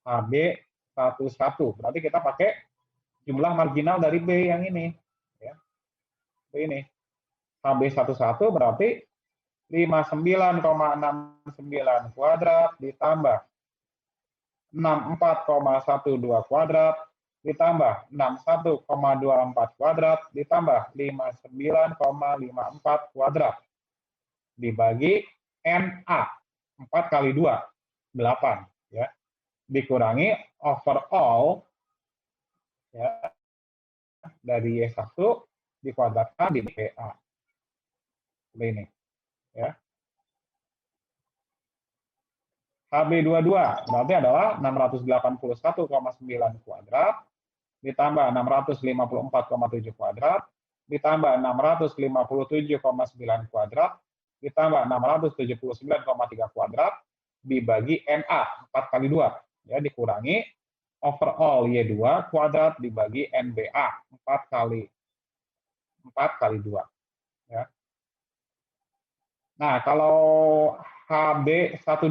HB11. Berarti kita pakai jumlah marginal dari B yang ini. Ya. B ini. HB11 berarti 59,69 kuadrat ditambah 64,12 kuadrat ditambah 61,24 kuadrat ditambah 59,54 kuadrat dibagi NA 4 kali 2 8 ya dikurangi overall ya dari Y1 dikuadratkan di BA. Seperti ini ya. HB22 berarti adalah 681,9 kuadrat ditambah 654,7 kuadrat ditambah 657,9 kuadrat ditambah 679,3 kuadrat dibagi NA 4 kali 2 ya dikurangi overall Y2 kuadrat dibagi NBA 4 kali 2 ya. Nah, kalau HB12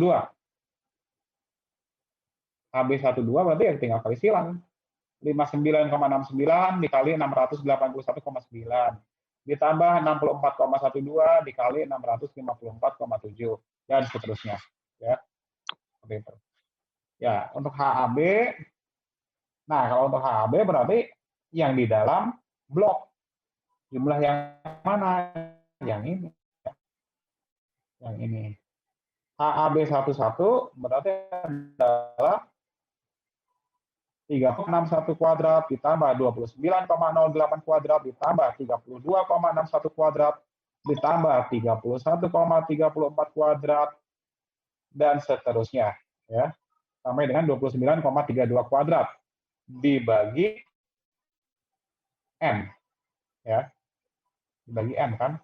berarti ya tinggal kali silang. 59,69 dikali 681,9 ditambah 64,12 dikali 654,7 dan seterusnya ya. Seperti itu. Ya, untuk HAB nah kalau untuk HAB berarti yang di dalam blok. Jumlah yang mana? Yang ini. Yang ini. HAB11 berarti adalah 3,61 kuadrat ditambah 29,08 kuadrat ditambah 32,61 kuadrat ditambah 31,34 kuadrat dan seterusnya ya sampai dengan 29,32 kuadrat dibagi N ya dibagi N kan.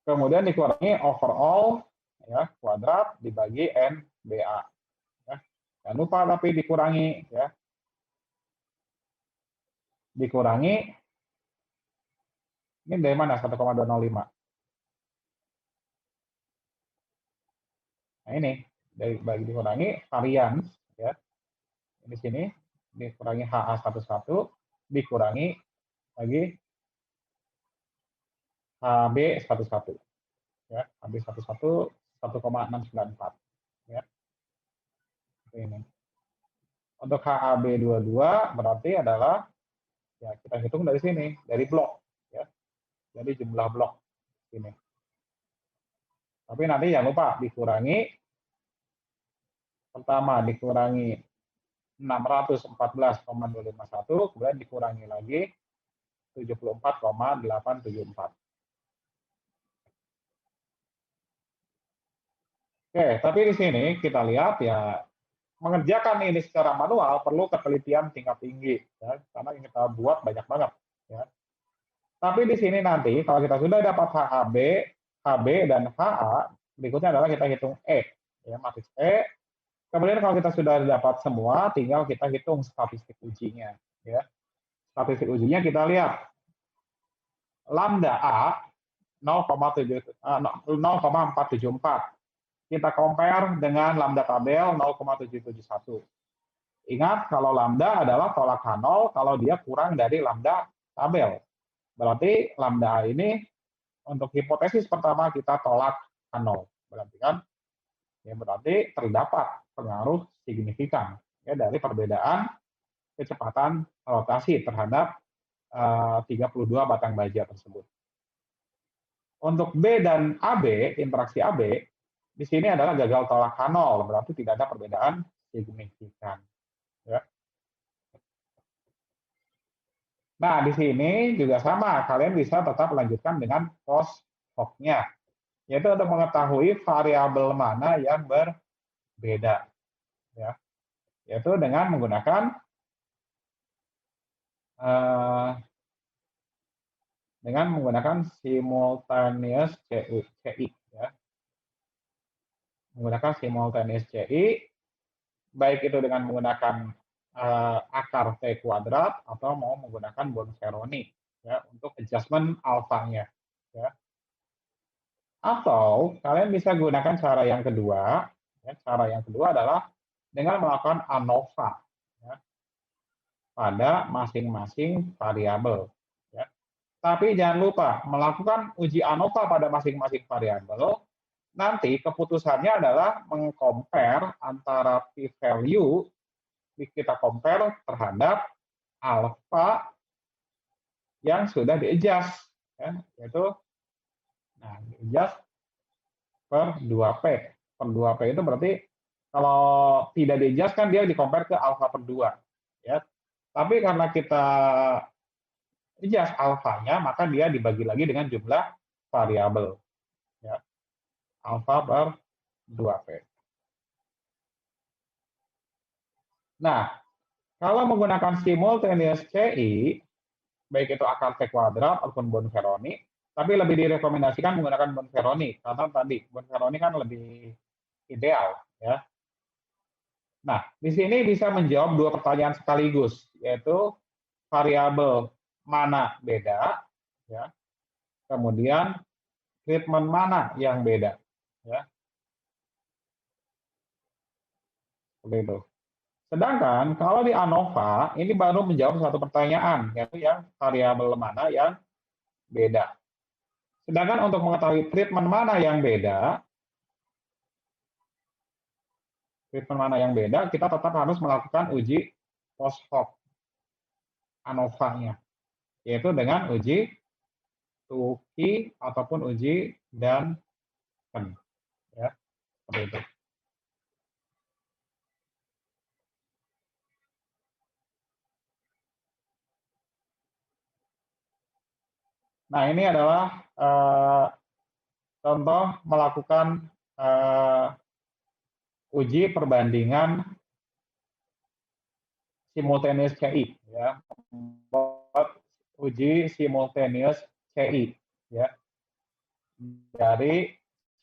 Kemudian dikurangi overall ya kuadrat dibagi NBA ya. Jangan lupa tapi dikurangi ya. Dikurangi ini dari mana 1,205. Nah ini dari bagi dikurangi varians ya. Di sini dikurangi HA11 dikurangi lagi HB11 ya. HB11 1,694 ya. Ini. Untuk HAB22 berarti adalah ya kita hitung dari sini, dari blok ya. Jadi jumlah blok ini. Tapi nanti jangan lupa dikurangi pertama dikurangi 614,251 kemudian dikurangi lagi 74,874. Oke, tapi di sini kita lihat ya, mengerjakan ini secara manual perlu ketelitian tingkat tinggi, ya, karena yang kita buat banyak banget. Ya. Tapi di sini nanti kalau kita sudah dapat HAB, HB dan HA, berikutnya adalah kita hitung E, ya, matriks E. Kemudian kalau kita sudah dapat semua, tinggal kita hitung statistik ujinya. Ya. Statistik ujinya kita lihat lambda A 0,474. Kita compare dengan lambda tabel 0,771. Ingat, kalau lambda adalah tolak H0 kalau dia kurang dari lambda tabel. Berarti lambda ini untuk hipotesis pertama kita tolak H0. Berarti kan? Ya, berarti terdapat pengaruh signifikan ya, dari perbedaan kecepatan rotasi terhadap 32 batang baja tersebut. Untuk B dan AB, interaksi AB, di sini adalah gagal tolak H0, berarti tidak ada perbedaan signifikan. Ya. Nah, di sini juga sama, kalian bisa tetap melanjutkan dengan post hoc-nya, yaitu untuk mengetahui variabel mana yang berbeda. Ya. Yaitu dengan menggunakan simultaneous CI. Ya. Menggunakan simultaneous CI, baik itu dengan menggunakan akar T kuadrat atau mau menggunakan Bonferroni ya, untuk adjustment alfanya. Ya. Atau kalian bisa gunakan cara yang kedua. Ya, cara yang kedua adalah dengan melakukan ANOVA ya, pada masing-masing variabel. Ya. Tapi jangan lupa melakukan uji ANOVA pada masing-masing variabel. Nanti keputusannya adalah mengcompare antara p-value kita compare terhadap alfa yang sudah di-adjust, ya, yaitu di-adjust per 2P. Per 2P itu berarti kalau tidak di-adjust kan dia di-compare ke alfa per 2. Ya. Tapi karena kita adjust alfanya, maka dia dibagi lagi dengan jumlah variabel. Ya. Alfa per 2P. Nah, kalau menggunakan simultaneous CI, baik itu akar T kuadrat ataupun Bonferroni, tapi lebih direkomendasikan menggunakan Bonferroni karena tadi Bonferroni kan lebih ideal ya. Nah, di sini bisa menjawab dua pertanyaan sekaligus, yaitu variabel mana beda ya. Kemudian treatment mana yang beda ya. Seperti itu. Sedangkan kalau di ANOVA ini baru menjawab satu pertanyaan, yaitu yang variabel mana yang beda. Sedangkan untuk mengetahui treatment mana yang beda, kita tetap harus melakukan uji post hoc ANOVA-nya, yaitu dengan uji Tukey ataupun uji Duncan. Ya, seperti itu. Nah, ini adalah contoh melakukan uji perbandingan simultaneous CI, ya, membuat uji simultaneous CI, ya, dari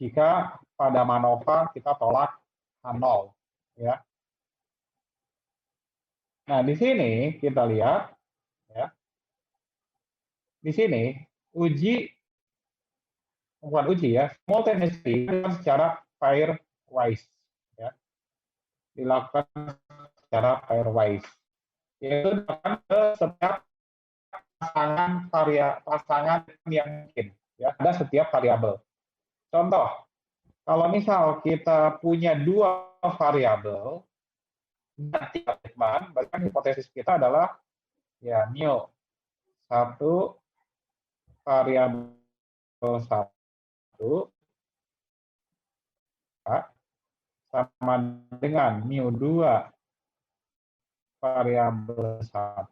jika pada MANOVA kita tolak H0, ya. Nah, di sini kita lihat, ya, di sini bukan uji ya, simultaneous secara pairwise, ya, dilakukan secara pairwise, yaitu ke setiap pasangan yang mungkin, ya, ada setiap variabel. Contoh, kalau misal kita punya dua variabel dan tiga treatment, berarti hipotesis kita adalah ya mu satu variabel satu sama dengan mu2 variabel 1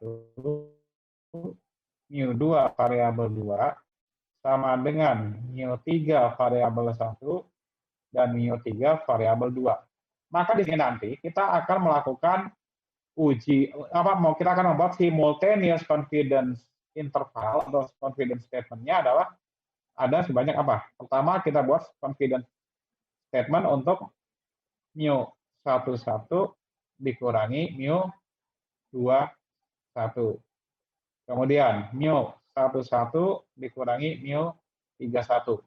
mu 2 variabel 2 sama dengan mu 3 variabel 1 dan mu 3 variabel 2. Maka di sini nanti kita akan melakukan kita akan membuat simultaneous confidence interval atau confidence statement-nya adalah ada sebanyak apa? Pertama kita buat confidence statement untuk mu 11 dikurangi mu 21. Kemudian mu 11 dikurangi mu 31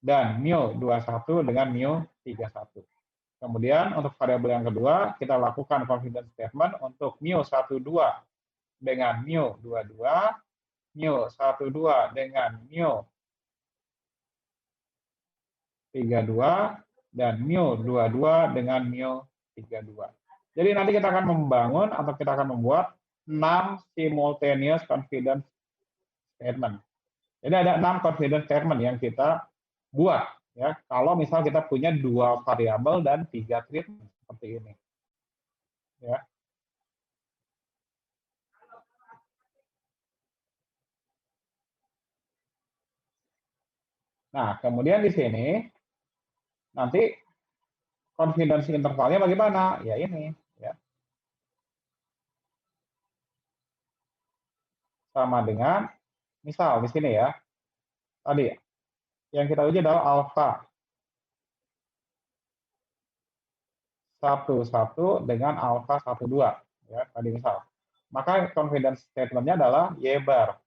dan mu 21 dengan mu 31. Kemudian untuk variabel yang kedua kita lakukan confidence statement untuk mu 12 dengan mu 22, mu 12 dengan mu 32 dan mu 22 dengan mu 32. Jadi nanti kita akan membangun atau kita akan membuat 6 simultaneous confidence statement. Jadi ada 6 confidence statement yang kita buat ya. Kalau misal kita punya 2 variabel dan 3 treatment seperti ini. Ya. Nah, kemudian di sini nanti confidence intervalnya bagaimana? Ya ini ya. Sama dengan misal di sini ya. Tadi yang kita uji adalah alfa 11 dengan alfa 12 ya, tadi misal. Maka confidence statement-nya adalah Y bar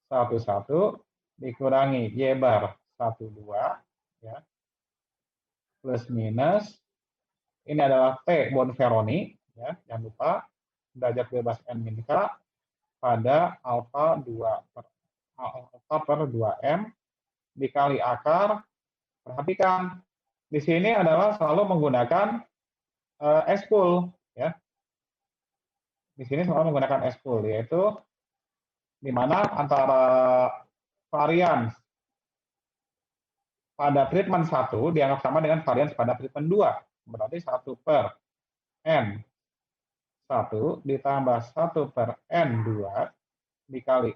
11 dikurangi Y bar 12 ya. Plus minus ini adalah T Bonferroni ya, jangan lupa derajat bebas N min K pada alfa 2/m dikali akar. Perhatikan di sini adalah selalu menggunakan S-pool ya. Di sini selalu menggunakan S-pool yaitu di mana antara varians pada treatment 1 dianggap sama dengan varians pada treatment 2. Berarti 1/n1 ditambah 1/n2 dikali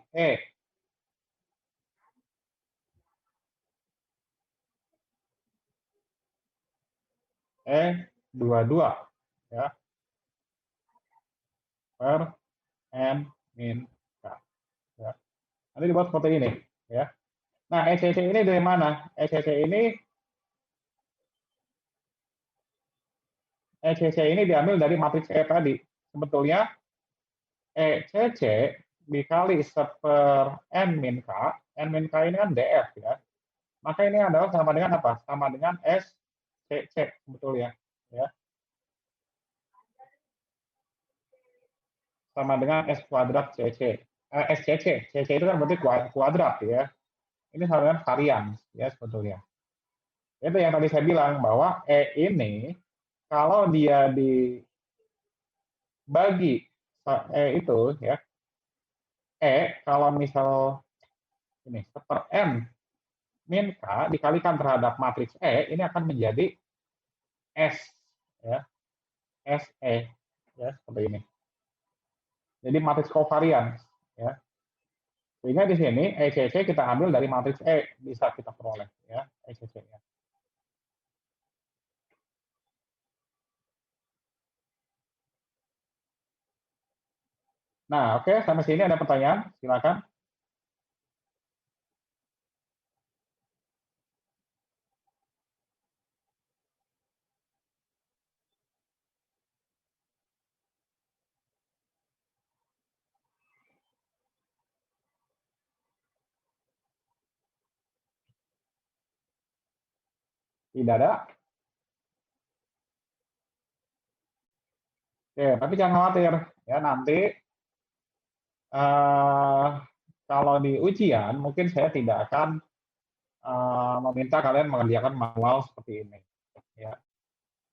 E22 ya per N min K. Ya. Nanti dibuat seperti ini ya. Nah, ECC ini dari mana? ECC ini diambil dari matriks E tadi. Sebetulnya ECC dikali 1/n min K. N min K ini kan DF ya. Maka ini adalah sama dengan apa? Sama dengan SCC sebetulnya ya. Sama dengan S kuadrat CC. SCC. CC itu kan berarti kuadrat ya. Ini sama dengan varians ya sebetulnya. Itu yang tadi saya bilang bahwa E ini kalau dia dibagi itu ya, kalau misal ini 1/n min K dikalikan terhadap matriks E, ini akan menjadi S ya, SE ya seperti ini. Jadi matriks kovarians ya. Sehingga di sini ECC kita ambil dari matriks E bisa kita peroleh ya ECC-nya. Nah, oke, sampai sini ada pertanyaan? Silakan. Tidak ada. Oke, tapi jangan khawatir ya nanti kalau di ujian mungkin saya tidak akan meminta kalian mengerjakan manual seperti ini. Ya.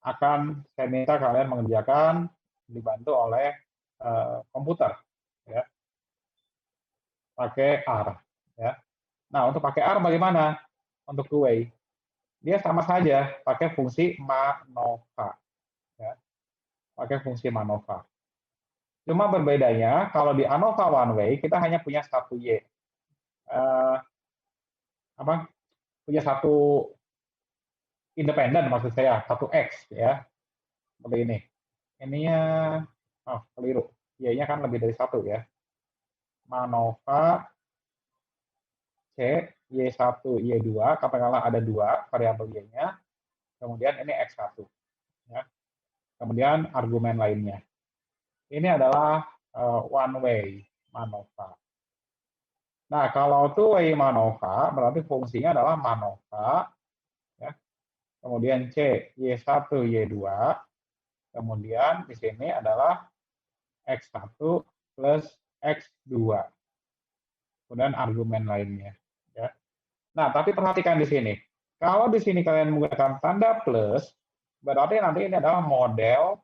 Akan saya minta kalian mengerjakan dibantu oleh komputer, ya. Pakai R. Ya. Nah, untuk pakai R bagaimana? Untuk two-way. Dia sama saja pakai fungsi MANOVA. Ya. Pakai fungsi MANOVA. Cuma berbedanya, kalau di ANOVA one way, kita hanya punya satu Y. Apa? Punya satu independen, maksud saya, satu X, ya. Seperti ini. Ininya, oh, keliru. Y-nya kan lebih dari satu, ya. MANOVA, C, Y1, Y2, katakanlah ada dua variabel Y-nya, kemudian ini X1. Ya. Kemudian argumen lainnya. Ini adalah one way MANOVA. Nah, kalau two way MANOVA berarti fungsinya adalah MANOVA, ya. Kemudian C, Y1, Y2, kemudian di sini adalah X1 plus X2, kemudian argumen lainnya. Ya. Nah, tapi perhatikan di sini. Kalau di sini kalian menggunakan tanda plus, berarti nanti ini adalah model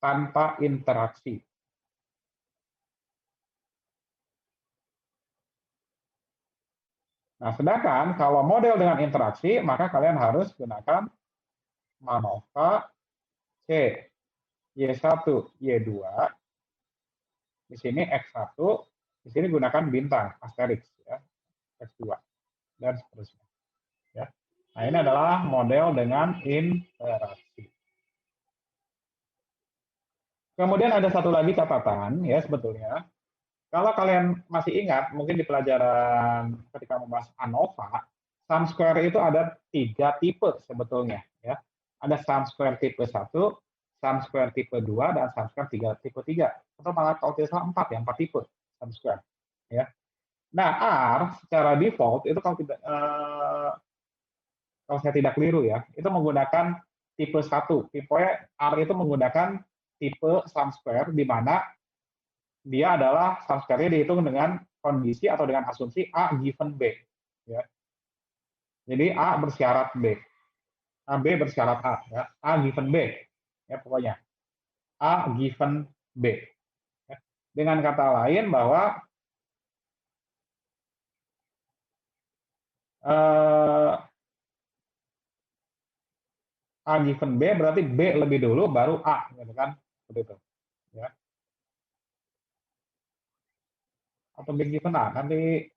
tanpa interaksi. Nah, sedangkan kalau model dengan interaksi, maka kalian harus gunakan MANOVA C, Y1, Y2, di sini X1, di sini gunakan bintang, asterisk, ya, X2, dan seterusnya. Ya. Nah, ini adalah model dengan interaksi. Kemudian ada satu lagi catatan, ya sebetulnya. Kalau kalian masih ingat, mungkin di pelajaran ketika membahas ANOVA, sum square itu ada 3 tipe sebetulnya. Ya. Ada sum square tipe 1, sum square tipe 2, dan sum square tipe 3. Atau malah kalau tidak salah 4, ya, 4 tipe sum square. Ya. Nah, R secara default itu kalau saya tidak keliru ya, itu menggunakan tipe 1. Tipe R itu menggunakan tipe sum square di mana dia adalah sum square-nya dihitung dengan kondisi atau dengan asumsi A given B. Ya. Jadi A bersyarat B. B bersyarat A. Ya. A given B. Ya, pokoknya. A given B. Ya. Dengan kata lain bahwa A given B berarti B lebih dulu baru A. Gitu kan? Seperti itu. Ya. Atau B given A. Nanti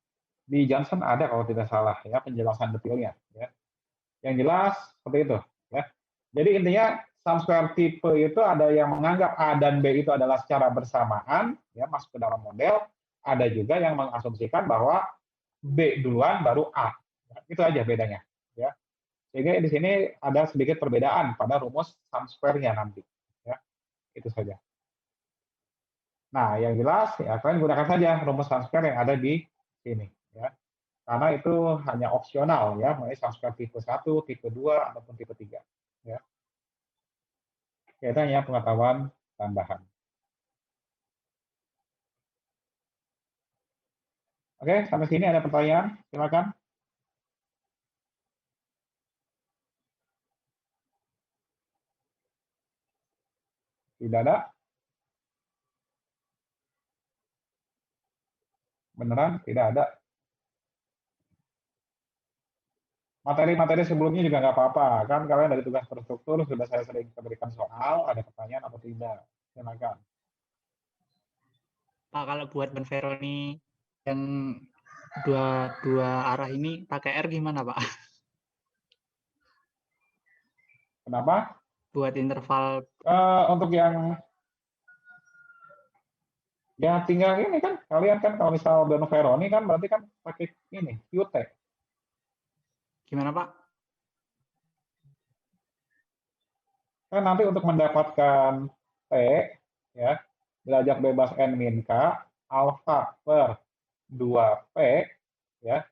di Johnson ada kalau tidak salah ya penjelasan detailnya. Ya. Yang jelas seperti itu. Ya. Jadi intinya sum square tipe itu ada yang menganggap A dan B itu adalah secara bersamaan, ya masuk ke dalam model. Ada juga yang mengasumsikan bahwa B duluan baru A. Ya, itu aja bedanya. Ya. Sehingga di sini ada sedikit perbedaan pada rumus sum square-nya nanti. Ya, itu saja. Nah, yang jelas ya kalian gunakan saja rumus sum square yang ada di sini. Ya. Karena itu hanya opsional ya, mulai sum square tipe 1, tipe 2, ataupun tipe 3. Ya. Itu hanya pengetahuan tambahan. Oke, sampai sini ada pertanyaan? Silakan. Tidak ada? Beneran? Tidak ada? Materi-materi sebelumnya juga nggak apa-apa. Kan kalian dari tugas terstruktur sudah saya sering berikan soal, ada pertanyaan atau tidak? Silakan. Pak, kalau buat Ben Veroni yang dua arah ini pakai R gimana, Pak? Kenapa? Buat interval. Untuk yang ya tinggal ini kan, kalian kan kalau misal Ben Veroni kan berarti kan pakai ini, Qt. Gimana, Pak? Kan nanti untuk mendapatkan T, ya, derajat bebas N min K, alfa per 2P, ya,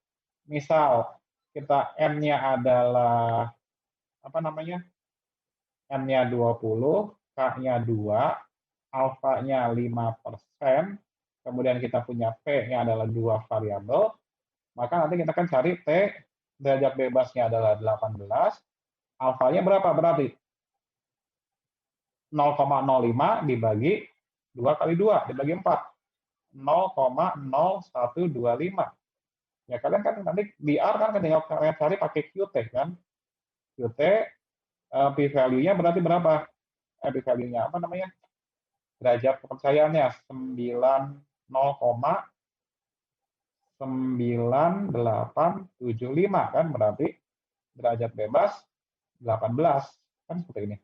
misal kita N-nya adalah, apa namanya, N-nya 20, K-nya 2, alfanya 5%, kemudian kita punya P-nya adalah 2 variabel, maka nanti kita akan cari T, derajat bebasnya adalah 18, alfanya berapa berarti? 0,05 dibagi 2 kali 2, dibagi 4. 0,0125. Ya kalian kan nanti di R kan tinggal kalian cari pakai Qt kan. Qt p-value-nya berarti berapa? P-value-nya apa namanya? derajat kepercayaannya 90,9875 kan, berarti derajat bebas 18 kan seperti ini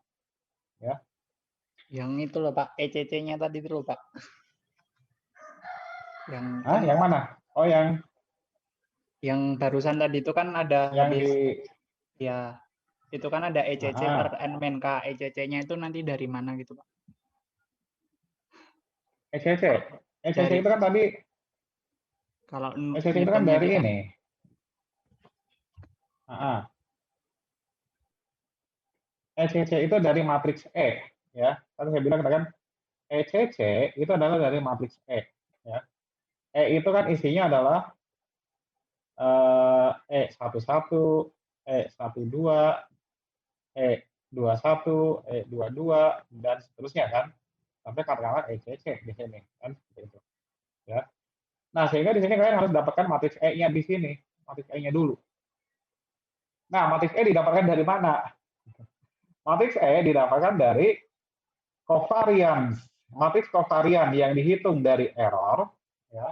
ya. Yang itu loh Pak, ECC-nya tadi itu loh Pak. Yang mana? Oh, yang barusan tadi itu kan ada yang habis di ya, itu kan ada ECC per N-K. ECC-nya itu nanti dari mana gitu Pak? ECC. ECC Dari, itu kan tadi kalau ECC itu kan ngitungnya dari di ini. ECC itu dari matriks E ya. Tadi saya bilang kan ECC itu adalah dari matriks E ya. E itu kan isinya adalah E11, E12, E21, E22 dan seterusnya kan. Sampai katakanlah ECC di sini kan seperti itu. Ya. Nah, sehingga di sini kalian harus dapatkan matriks E-nya di sini, matriks E-nya dulu. Nah, matriks E didapatkan dari mana? Matriks E didapatkan dari covariance. Matriks covarian yang dihitung dari error, ya.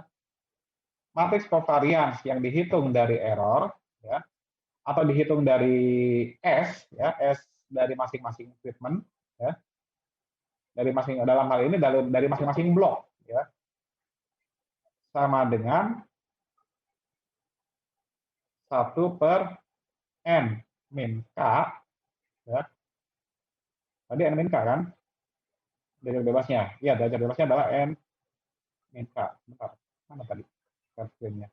Matriks covariance yang dihitung dari error, ya, atau dihitung dari S, ya, S dari masing-masing treatment, ya, dari dalam hal ini dari masing-masing blok, ya, sama dengan 1/n min K, ya. Tadi n min K kan? Derajat bebasnya. Iya, derajat bebasnya adalah n min K. Bentar, mana tadi screen-nya?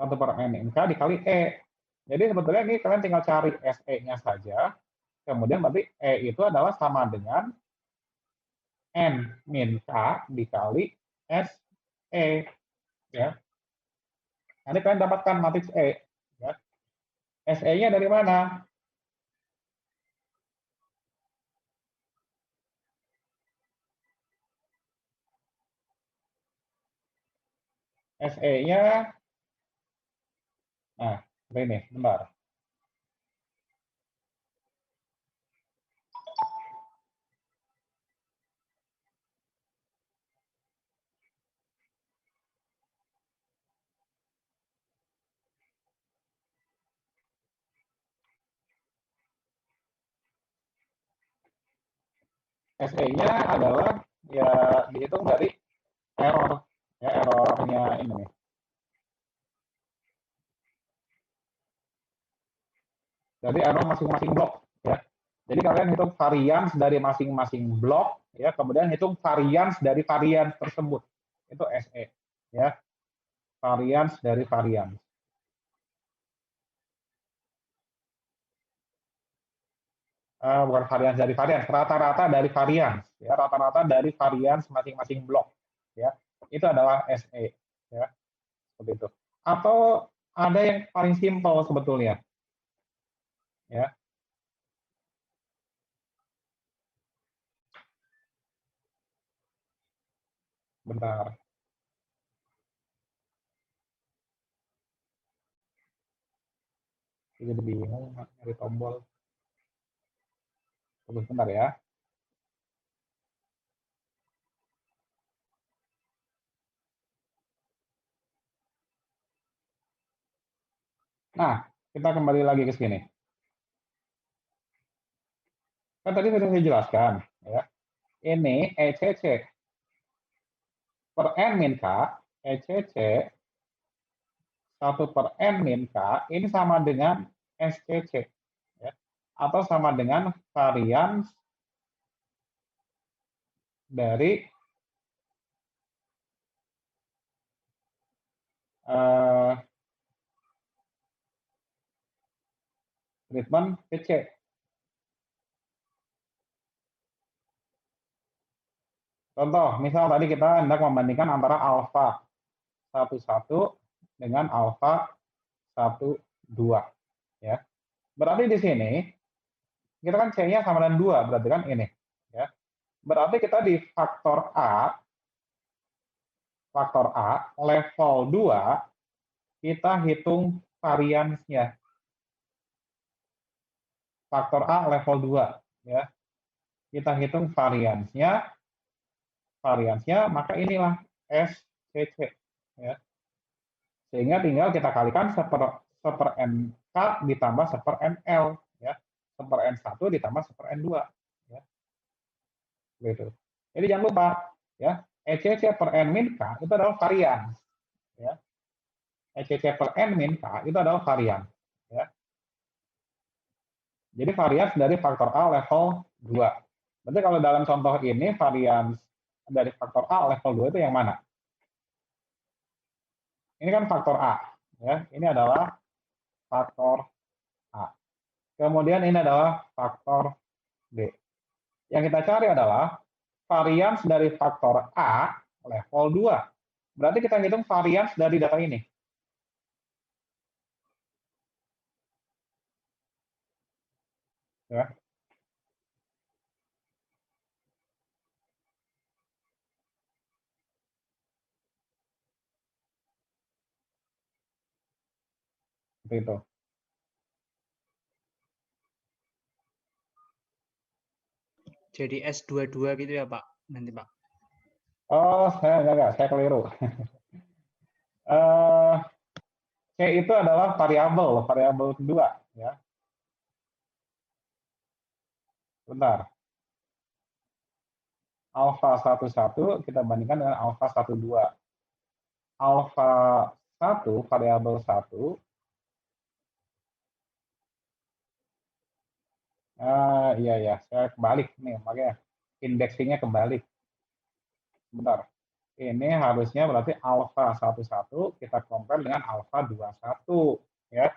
1/n min K dikali E. Jadi sebetulnya ini kalian tinggal cari SE-nya saja. Kemudian berarti E itu adalah sama dengan n min K dikali SE. Ya. Nanti kalian dapatkan matriks E. Ya. SE-nya dari mana? SE-nya, nah, ini, bentar. SE-nya adalah ya dihitung dari error, ya errornya ini nih. Jadi error masing-masing blok, ya. Jadi kalian hitung varians dari masing-masing blok, ya, kemudian hitung varians dari varians tersebut. Itu SE, ya. Varians dari varians. Bukan varians dari varians, rata-rata dari varians, ya, rata-rata dari varians masing-masing blok, ya. Itu adalah SE, ya. Seperti itu. Atau ada yang paling simpel sebetulnya, ya. Bentar. Jadi bingung nyari tombol. Tunggu sebentar ya. Nah, kita kembali lagi ke sini. Kan tadi sudah saya jelaskan, ya. Ini ECC per N min K, ECC 1/n min K, ini sama dengan SCC, ya. Atau sama dengan varians dari treatment PC. Contoh, misal tadi kita hendak membandingkan antara alfa 11 dengan alfa 12, ya. Berarti di sini kita kan C-nya sama dengan 2, berarti kan ini, ya. Berarti kita di faktor A level 2 kita hitung variansnya. Faktor A level 2, ya. kita hitung variansnya, maka inilah SCC. Ya. Sehingga tinggal kita kalikan seper NK ditambah seper NL. Ya. Seper N1 ditambah seper N2. Ya. Gitu. Jadi jangan lupa, ya, ECC per N min K itu adalah varians. Ya. ECC per N min K itu adalah varian. Ya. Jadi varians dari faktor A level 2. Berarti kalau dalam contoh ini varians dari faktor A level 2 itu yang mana? Ini kan faktor A. Ya. Ini adalah faktor A. Kemudian ini adalah faktor B. Yang kita cari adalah varians dari faktor A level 2. Berarti kita hitung varians dari data ini. Ya. Seperti itu. Jadi S22 gitu ya Pak, nanti Pak. Oh, saya keliru. C itu adalah variabel kedua. Ya. Bentar. Alfa 11 kita bandingkan dengan alfa 12. Alfa 1, variabel 1. Iya ya, saya kebalik nih, makanya indeksingnya kebalik. Bentar. Ini harusnya berarti alfa 11 kita compare dengan alfa 21, ya.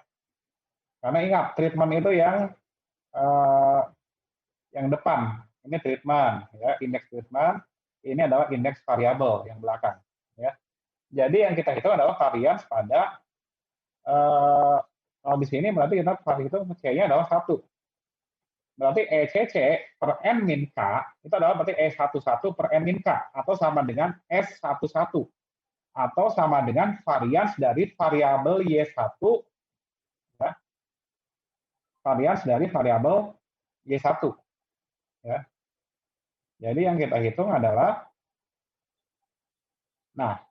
Karena ingat treatment itu yang depan. Ini treatment, ya, indeks treatment. Ini adalah indeks variabel yang belakang, ya. Jadi yang kita hitung adalah varians pada kalau di sini berarti kita hitung C-nya adalah 1. Berarti ECC per N min K itu adalah berarti E11 per N min K atau sama dengan S11 atau sama dengan varians dari variabel Y1, ya, varians dari variabel Y1. Ya. Jadi yang kita hitung adalah, nah,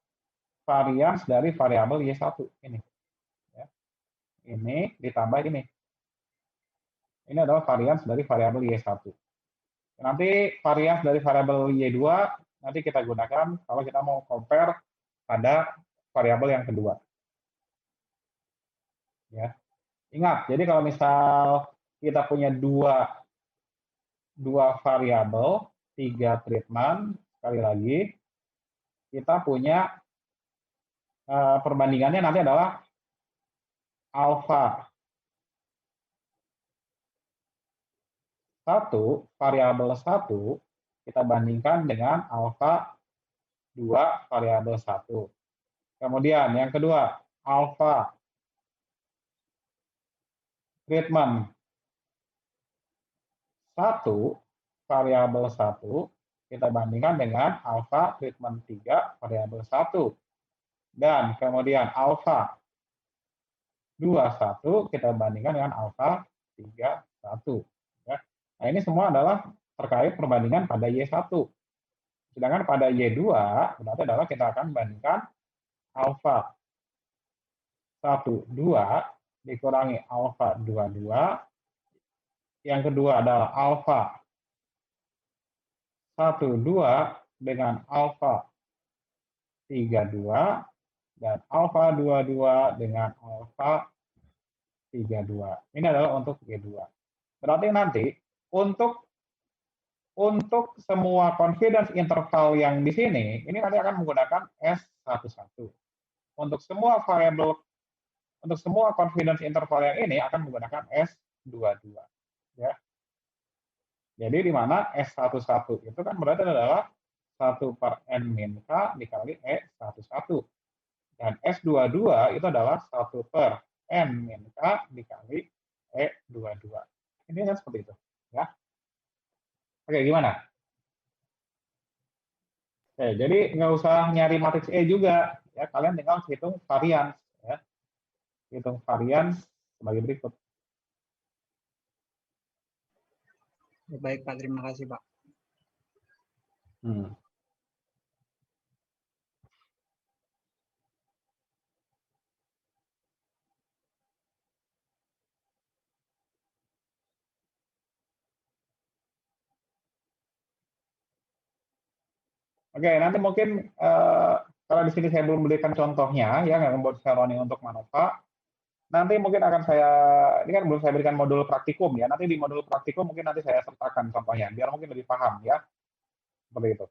varians dari variabel Y1 ini. Ya. Ini ditambah ini. Ini adalah varians dari variabel Y1. Nanti varians dari variabel Y2 nanti kita gunakan kalau kita mau compare pada variabel yang kedua. Ya. Ingat, jadi kalau misal kita punya dua variabel, 3 treatment, sekali lagi, kita punya perbandingannya nanti adalah alfa 1, variabel 1, kita bandingkan dengan alfa 2, variabel 1. Kemudian yang kedua, alfa treatment 1, variabel 1, kita bandingkan dengan alfa treatment 3, variabel 1. Dan kemudian alfa 21 kita bandingkan dengan alfa 31. Ya. Nah, ini semua adalah terkait perbandingan pada Y1. Sedangkan pada Y2 berarti adalah kita akan bandingkan alfa 12 dikurangi alfa 22. Yang kedua adalah alfa 12 dengan alfa 32 dan alfa 22 dengan alfa 32. Ini adalah untuk Y2. Berarti nanti untuk semua confidence interval yang di sini, ini nanti akan menggunakan S11. Untuk semua variabel, untuk semua confidence interval yang ini akan menggunakan S22. Ya. Jadi di mana S11 itu kan berarti adalah 1 per N min K dikali E11. Dan S22 itu adalah 1 per N min K dikali E22. Ini kan seperti itu. Ya. Oke, gimana? Oke, jadi nggak usah nyari matriks E juga. Ya, kalian tinggal hitung varians. Ya. Hitung varians sebagai berikut. Baik Pak, terima kasih Pak. Hmm. Oke, nanti mungkin kalau di sini saya belum berikan contohnya, ya, nggak membuat running untuk Manova. Nanti mungkin akan saya, ini kan belum saya berikan modul praktikum ya. Nanti di modul praktikum mungkin nanti saya sertakan contohnya, biar mungkin lebih paham ya, seperti itu.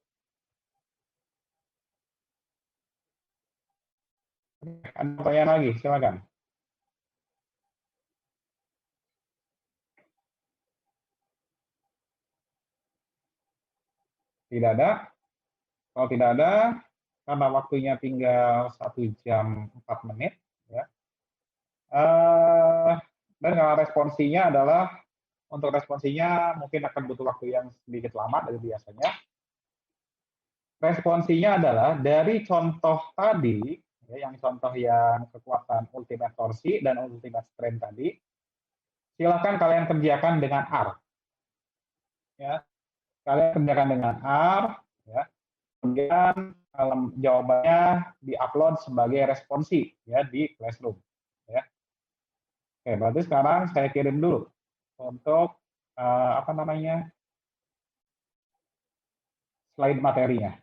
Ada pertanyaan lagi, silakan. Tidak ada. Kalau tidak ada, karena waktunya tinggal 1 jam 4 menit, ya. Dan kalau responsinya adalah, untuk responsinya mungkin akan butuh waktu yang sedikit lama dari biasanya. Responsinya adalah dari contoh tadi, ya, yang contoh yang kekuatan ultimate torsi dan ultimate strain tadi, silakan kalian kerjakan dengan R. Ya. Kalian kerjakan dengan R, ya. Kemudian jawabannya diupload sebagai responsi ya di Classroom. Ya. Oke, berarti sekarang saya kirim dulu untuk apa namanya, slide materinya.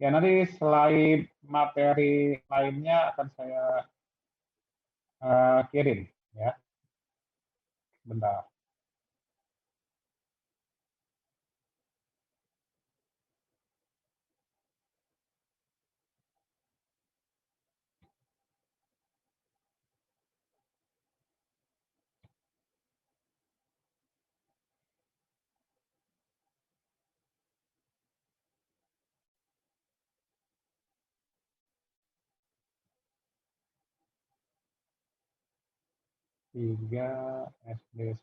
Ya, nanti slide materi lainnya akan saya kirim ya. Bentar. Tiga SD1.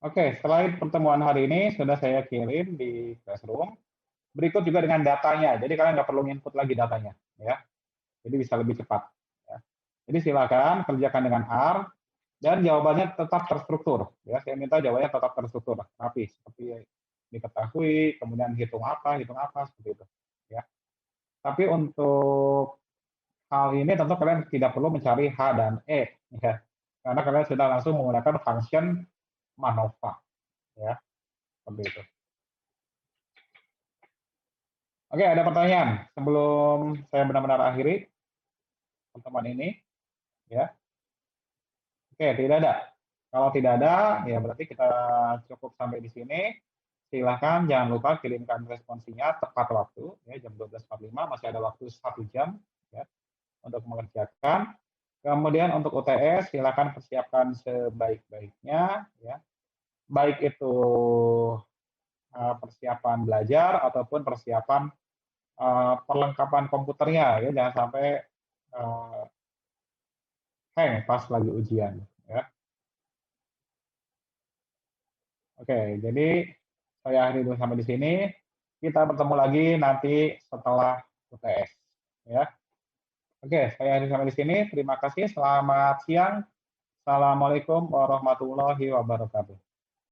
Oke, slide pertemuan hari ini sudah saya kirim di Classroom. Berikut juga dengan datanya, jadi kalian nggak perlu input lagi datanya, ya. Jadi bisa lebih cepat. Ya. Jadi silakan kerjakan dengan R dan jawabannya tetap terstruktur. Ya, saya minta jawabannya tetap terstruktur, rapi, seperti diketahui, kemudian hitung apa, seperti itu. Ya. Tapi untuk hal ini tentu kalian tidak perlu mencari H dan E, ya. Karena kalian sudah langsung menggunakan function Manova, ya, seperti itu. Oke, ada pertanyaan sebelum saya benar-benar akhiri pertemuan ini, ya. Oke, tidak ada. Kalau tidak ada, ya berarti kita cukup sampai di sini. Silahkan jangan lupa kirimkan responsinya tepat waktu, ya, jam 12.45, masih ada waktu 1 jam ya, untuk mengerjakan. Kemudian untuk UTS, silakan persiapkan sebaik-baiknya, ya. Baik itu persiapan belajar ataupun persiapan perlengkapan komputernya, ya, jangan sampai hang pas lagi ujian, ya. Oke, jadi saya akhiri dulu sampai di sini. Kita bertemu lagi nanti setelah UTS, ya. Oke, saya akhiri sampai di sini. Terima kasih. Selamat siang. Assalamualaikum warahmatullahi wabarakatuh.